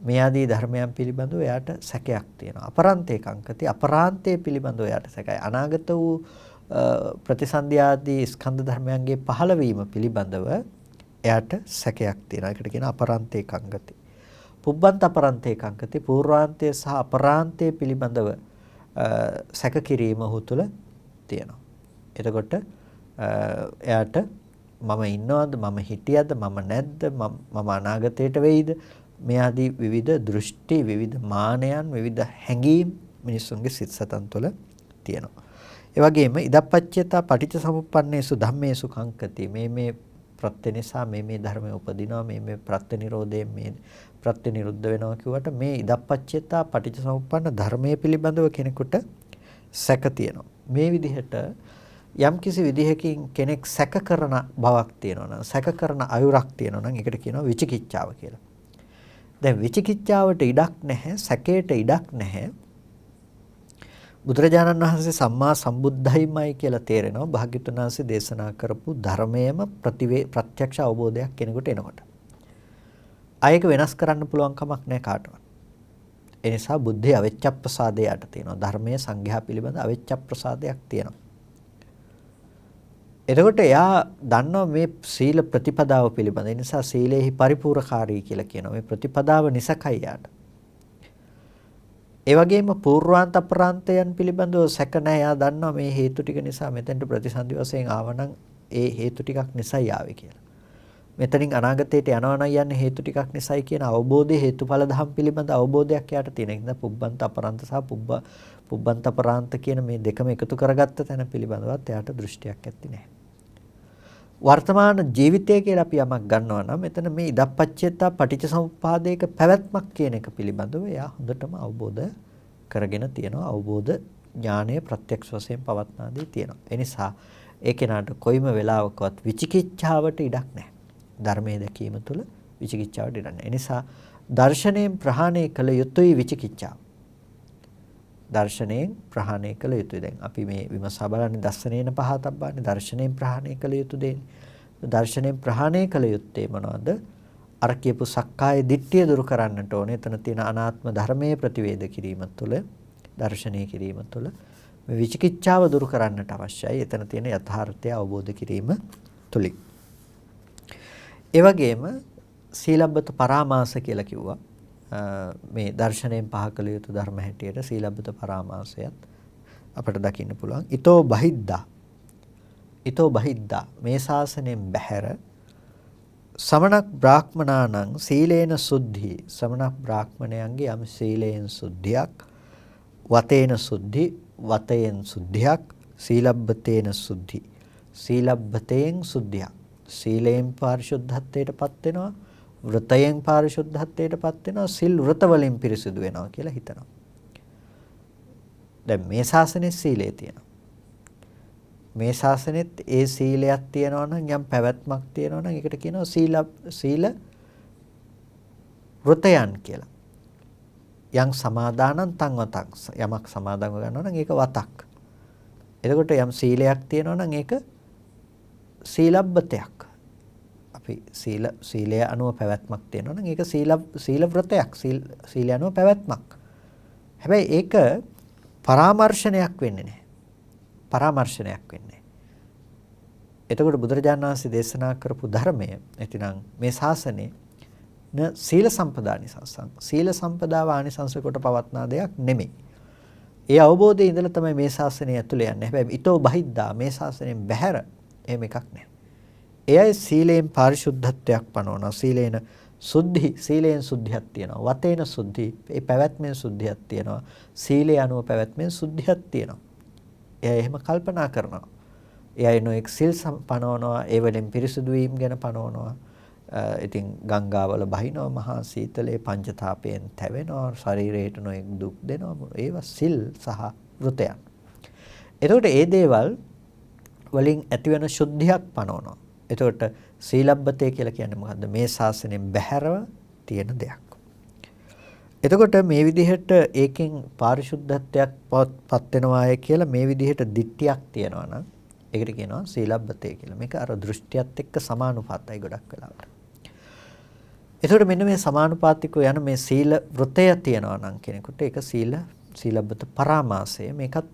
මේ ආදී ධර්මයන් පිළිබඳව එයාට සැකයක් තියෙනවා. අපරාන්තේ කංකති අපරාන්තයේ පිළිබඳව එයාට සැකයි. අනාගත වූ ප්‍රතිසන්දි ආදී ස්කන්ධ ධර්මයන්ගේ පහළවීම පිළිබඳව එයාට සැකයක් තියෙනවා. ඒකට කියන අපරාන්තේ කංකති. පුබ්බන්ත අපරාන්තේ කංකති පූර්වාන්තය සහ අපරාන්තයේ පිළිබඳව සැක කිරීම ඔහු තුළ තියෙනවා. එතකොට එයාට මම ඉන්නවද මම හිටියද මම නැද්ද මම අනාගතයට වෙයිද මේ ආදී විවිධ දෘෂ්ටි විවිධ මානයන් විවිධ හැඟීම් මිනිසුන්ගේ සිත් සතන් තුළ තියෙනවා. ඒ වගේම ඉදප්පච්චේතා පටිච්චසමුප්පන්නේසු ධම්මේසු කංකති මේ ප්‍රත්‍ය නිසා මේ ධර්මයේ උපදිනවා මේ ප්‍රත්‍ය නිරෝධයෙන් මේ ප්‍රත්‍ය නිරුද්ධ වෙනවා කියුවට මේ ඉදප්පච්චේතා පටිච්චසමුප්පන්න ධර්මයේ පිළිබඳව කෙනෙකුට සැක තියෙනවා. මේ විදිහට යම් කිසි විදිහකින් කෙනෙක් සැක කරන බවක් තියෙනවා නම් සැක කරන අයුරක් තියෙනවා නම් ඒකට කියනවා විචිකිච්ඡාව කියලා. දැන් විචිකිච්ඡාවට ඉඩක් නැහැ සැකයට ඉඩක් නැහැ. බුදුරජාණන් වහන්සේ සම්මා සම්බුද්ධයිමයි කියලා තේරෙනවා භාග්‍යවතුන් වහන්සේ දේශනා කරපු ධර්මයේම ප්‍රත්‍යක්ෂ අවබෝධයක් කෙනෙකුට එනකොට. ආයක වෙනස් කරන්න පුළුවන් කමක් නැහැ කාටවත්. ඒ නිසා බුද්ධේ අවිච්ඡප්පසාදයට තියෙනවා. ධර්මයේ සංඝයා පිළිබඳ අවිච්ඡප්පසාදයක් තියෙනවා. එතකොට එයා දන්නවා මේ සීල ප්‍රතිපදාව පිළිබඳ. ඒ නිසා සීලේහි පරිපූර්ණකාරී කියලා කියනවා. මේ ප්‍රතිපදාව නිසකයි යාට. ඒ වගේම පූර්වාන්ත අපරාන්තයන් පිළිබඳව සැක නැහැ. එයා දන්නවා මේ හේතු ටික නිසා මෙතෙන්ට ප්‍රතිසන්දි වශයෙන් ආවනම් ඒ හේතු ටිකක් නිසායි ආවේ කියලා. මෙතනින් අනාගතයට යනවා නම් යන්නේ හේතු ටිකක් නිසායි කියන අවබෝධය හේතුඵල ධම් පිළිබඳ අවබෝධයක් යාට තියෙන. ඒක පුබ්බන්ත අපරාන්ත සහ පුබ්බන්ත අපරාන්ත කියන මේ දෙකම එකතු කරගත්ත තැන පිළිබඳවත් එයාට දෘෂ්ටියක් ඇත්තේ නැහැ. වර්තමාන ජීවිතය කියලා අපි යමක් ගන්නවා නම් මෙතන මේ ඉදප්පච්චේතා පටිච්චසමුප්පාදයක පැවැත්මක් කියන එක පිළිබඳව එයා හොඳටම අවබෝධ කරගෙන තියෙනවා. අවබෝධ ඥානය ප්‍රත්‍යක්ෂ වශයෙන් පවත්නාදී තියෙනවා. ඒ නිසා ඒ කෙනාට කොයිම වෙලාවකවත් විචිකිච්ඡාවට ඉඩක් නැහැ. ධර්මයේ දැකීම තුළ විචිකිච්ඡාවට ඉඩක් නැහැ. ඒ නිසා දර්ශනයෙන් ප්‍රහාණය කළ යුතුයි විචිකිච්ඡාව. දර්ශනයෙන් ප්‍රහාණය කළ යුතුයි. දැන් අපි මේ විමසා බලන්නේ දර්ශනේන පහතබ්බානේ දර්ශනයෙන් ප්‍රහාණය කළ යුතු දෙන්නේ. දර්ශනයෙන් ප්‍රහාණය කළ යුත්තේ මොනවද? අර කියපු සක්කාය දිට්ඨිය දුරු කරන්නට ඕනේ. එතන තියෙන අනාත්ම ධර්මයේ ප්‍රතිවේද කිරීම තුළ දර්ශනය කිරීම තුළ මේ විචිකිච්ඡාව දුරු කරන්නට අවශ්‍යයි. එතන තියෙන යථාර්ථය අවබෝධ කිරීම තුලින්. ඒ වගේම සීලබ්බත පරාමාස කියලා කිව්වා. මේ දර්ශනයෙන් පහ කළ යුතු ධර්ම හැටියට සීලබ්බත පරාමාසයත් අපට දකින්න පුළුවන්. ඊතෝ බහිද්දා මේ ශාසනයෙන් බැහැර සමණක් බ්‍රාහ්මනානං සීලේන සුද්ධි සමණක් බ්‍රාහ්මණයන්ගේ යම් සීලයෙන් සුද්ධියක් වතේන සුද්ධි වතයෙන් සුද්ධියක් සීලබ්බතේන සුද්ධි සීලබ්බතයෙන් සුද්ධියක් සීලයෙන් පාරිශුද්ධත්වයටපත් වෙනවා වෘතයෙන් පාරිශුද්ධත්වයටපත් වෙනවා සිල් වෘත වලින් පිරිසිදු වෙනවා කියලා හිතනවා. දැන් මේ ශාසනයේ සීලය තියෙනවා. මේ ශාසනෙත් ඒ සීලයක් තියෙනවා නම් යම් පැවැත්මක් තියෙනවා නම් ඒකට කියනවා සීල වෘතයන් කියලා. යම් සමාදානං තං වතං යමක් සමාදන්ව ගන්නවා නම් ඒක වතක්. එතකොට යම් සීලයක් තියෙනවා නම් ඒක සීලබ්බතයක්. අපි සීලය අනුව පැවැත්මක් තියෙනවා නම් ඒක සීල වෘතයක්. සීලය අනුව පැවැත්මක්. හැබැයි ඒක පරාමර්ශනයක් වෙන්නේ නැහැ. පරාමර්ශනයක් වෙන්නේ. එතකොට බුදුරජාණන් වහන්සේ දේශනා කරපු ධර්මය එතිනම් මේ ශාසනයේ සීල සම්පදානිසංසං සීල සම්පදාව ආනිසංස කොට පවත්නා දෙයක් නෙමෙයි. ඒ අවබෝධයේ ඉඳලා තමයි මේ ශාසනය ඇතුළේ යන්නේ. හැබැයි ඊතෝ බහිද්දා මේ ශාසනයෙන් බැහැර එහෙම එකක් නැහැ. එයයි සීලයෙන් පාරිශුද්ධත්වයක් පනවනවා. සීලයෙන් සුද්ධියක් තියෙනවා. වතේන සුද්ධි ඒ පැවැත්මෙන් සුද්ධියක් තියෙනවා. සීලය අනුව පැවැත්මෙන් සුද්ධියක් තියෙනවා. එයා එහෙම කල්පනා කරනවා. එයා නොඑක් සිල් පනවනවා. ඒ වලින් පිරිසුදු වීම ගැන පනවනවා. ඉතින් ගංගාවල බහිනවා මහා සීතලේ පංචතාපයෙන් තැවෙනවා. ශරීරයට නොඑක් දුක් දෙනවා. ඒවා සිල් සහ වෘතයන්. එතකොට මේ දේවල් වලින් ඇතිවන ශුද්ධියක් පනවනවා. එතකොට සීලබ්බතේ කියලා කියන්නේ මොකද්ද? මේ ශාසනයෙන් බැහැරව තියෙන දෙයක්. එතකොට මේ විදිහට ඒකෙන් පාරිශුද්ධත්වයක් පත් වෙනවාය කියලා මේ විදිහට දිට්ඨියක් තියනවා නම් ඒකට කියනවා සීලබ්බතේ කියලා. මේක අර දෘෂ්ටියත් එක්ක සමානුපාතයි ගොඩක් වෙලාවට. එතකොට මෙන්න මේ සමානුපාතිකව යන මේ සීල වෘතය තියනවා නම් කෙනෙකුට ඒක සීලබ්බත පරාමාසය මේකත්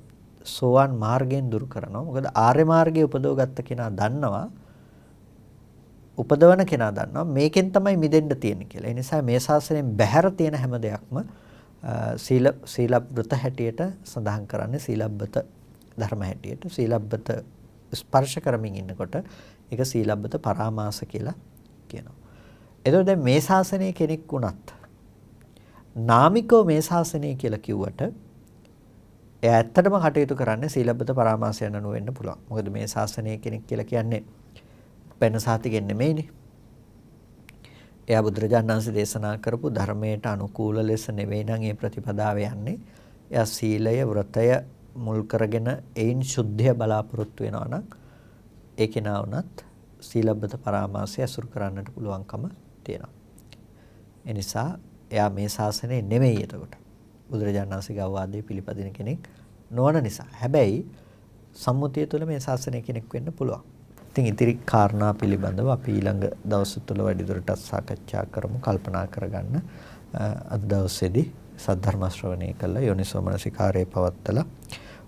සෝවාන් මාර්ගයෙන් දුරු කරනවා. මොකද ආර්ය මාර්ගයේ උපදවගත්ත කෙනා දන්නවා උපදවන කෙනා දන්නවා මේකෙන් තමයි මිදෙන්න තියෙන්නේ කියලා. ඒ නිසා මේ ශාසනයෙන් බැහැර තියෙන හැම දෙයක්ම සීලබ්බත හැටියට සඳහන් කරන්නේ සීලබ්බත ධර්ම හැටියට. සීලබ්බත ස්පර්ශ කරමින් ඉන්නකොට ඒක සීලබ්බත පරාමාස කියලා කියනවා. එතකොට දැන් මේ ශාසනයේ කෙනෙක් වුණත් නාමිකව මේ ශාසනය කියලා කිව්වට එයා ඇත්තටම කටයුතු කරන්නේ සීලබ්බත පරාමාසයන් අනුව වෙන්න පුළුවන්. මොකද මේ ශාසනයේ කෙනෙක් කියලා කියන්නේ වෙන සාතිකෙන් නෙමෙයිනේ. එයා බුදුරජාණන් වහන්සේ දේශනා කරපු ධර්මයට අනුකූල ලෙස නෙවෙයි නම් මේ ප්‍රතිපදාව යන්නේ. එයා සීලය වෘතය මුල් කරගෙන ඒයින් සුද්ධිය බලාපොරොත්තු වෙනවා නම් ඒ කෙනා වුණත් සීලබ්බත පරාමාසය අසුරු කරන්නට පුළුවන්කම තියෙනවා. ඒ නිසා එයා මේ ශාසනයේ නෙමෙයි එතකොට. බුදුරජාණන් වහන්සේගේ අවවාදයේ පිළිපදින කෙනෙක් නොවන නිසා. හැබැයි සම්මුතිය තුළ මේ ශාසනයේ කෙනෙක් වෙන්න පුළුවන්. ඉතින් ඉතිරි කාරණා පිළිබඳව අපි ඊළඟ දවස් තුල වැඩිදුරටත් සාකච්ඡා කරමු, කල්පනා කරගන්න. අද දවසේදී සද්ධර්ම ශ්‍රවණය කළා යෝනිසෝමනසිකාරයේ පවත්තලා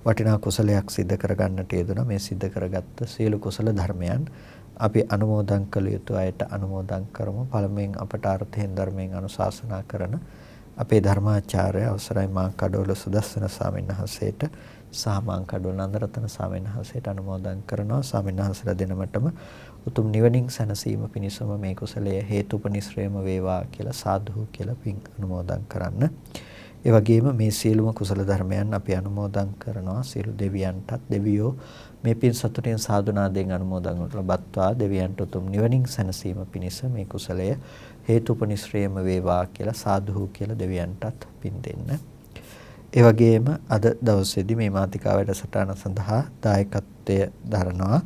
වටිනා කුසලයක් සිද්ධ කරගන්නට යෙදුණා. මේ සිද්ධ කරගත්ත සියලු කුසල ධර්මයන් අපි අනුමෝදන් කළ යුතු අයට අනුමෝදන් කරමු. පළමුවෙන් අපට අර්ථයෙන් ධර්මයෙන් අනුශාසනා කරන අපේ ධර්මාචාර්ය අවසරයි මා කඩවල සුදස්සන ස්වාමීන් වහන්සේට සහ මා කඩවල නන්දරතන ස්වාමීන් වහන්සේට අනුමෝදන් කරනවා. ස්වාමීන් වහන්සේලා දෙනමටම උතුම් නිවනින් සැනසීම පිණිසම මේ කුසලයේ හේතුපනිශ්‍රේම වේවා කියලා සාදු කියලා පින් අනුමෝදන් කරන්න. ඒ වගේම මේ සියලුම කුසල ධර්මයන් අපි අනුමෝදන් කරනවා සියලු දෙවියන්ටත්. දෙවියෝ මේ පින් සතුටින් සාදුනාදෙන් අනුමෝදන් ලබත්වා දෙවියන්ට උතුම් නිවනින් සැනසීම පිණිස මේ කුසලය හේතුපනිශ්‍රේම වේවා කියලා සාදු කියලා දෙවියන්ටත් පින් දෙන්න. ඒ වගේම අද දවසේදී මේ මාතිකා වැඩසටහන සඳහා දායකත්වය දරනවා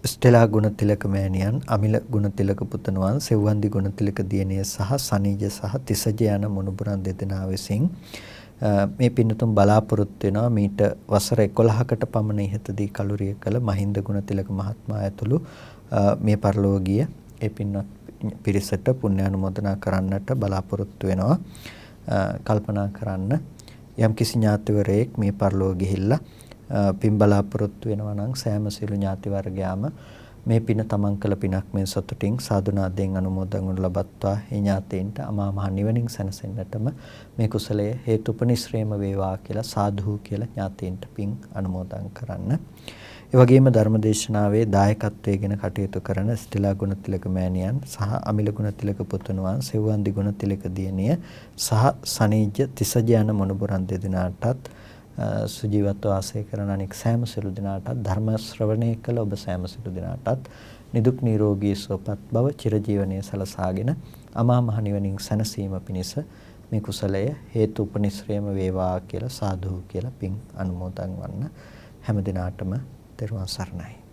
ස්ටෙලා ගුණතිලක මෑණියන්, අමිල ගුණතිලක පුතණුවන්, සෙව්වන්දි ගුණතිලක දියණිය සහ සනීජ සහ තිසජ යන මුණුබුරන් දෙදෙනා විසින් මේ පින්නතුන් බලාපොරොත්තු වෙනවා මීට වසර 11කට පමණ ඉහතදී කලුරිය කළ මහින්ද ගුණතිලක මහත්මයා ඇතුළු මේ පරලෝකීය ඒ පින්වත් පිරිසට පුණ්‍ය අනුමෝදනා කරන්නට බලාපොරොත්තු වෙනවා. කල්පනා කරන්න යම් කිසි ඥාතිවරයෙක් මේ පරලෝක ගිහිල්ලා පින් බලාපොරොත්තු වෙනවා නම් සෑම සියලු ඥාති වර්ගයාම මේ පින තමන් කළ පිනක් මේ සතුටින් සාදුනාදයෙන් අනුමෝදන් වනු ලබත්වා ඒ ඥාතීන්ට අමා මහ නිවනින් සැනසෙන්නටම මේ කුසලයේ හේතුපනිශ්‍රේම වේවා කියලා සාදු කියලා ඥාතීන්ට පින් අනුමෝදන් කරන්න. ඒ වගේම ධර්මදේශනාවේ දායකත්වයෙන් කටයුතු කරන ස්ටෙලා ගුණතිලක මෑණියන් සහ අමිල ගුණතිලක පුතණුවන්, සෙව්වන්දි ගුණතිලක දියණිය සහ සනීජ තිසජ යන මොණබුරන් දෙදෙනාටත් සුජීවත්ව වාසය කරන අනෙක් සෑම සියලු දෙනාටත් ධර්ම ශ්‍රවණය කළ ඔබ සෑම සියලු දෙනාටත් නිදුක් නිරෝගී සුවපත් බව චිරජීවනයේ සලසාගෙන අමා මහ නිවනින් සැනසීම පිණිස මේ කුසලය හේතු උපනිශ්‍රේම වේවා කියලා සාදු කියලා පින් අනුමෝදන් වන්න. හැම දිනාටම තෙරුවන් සරණයි.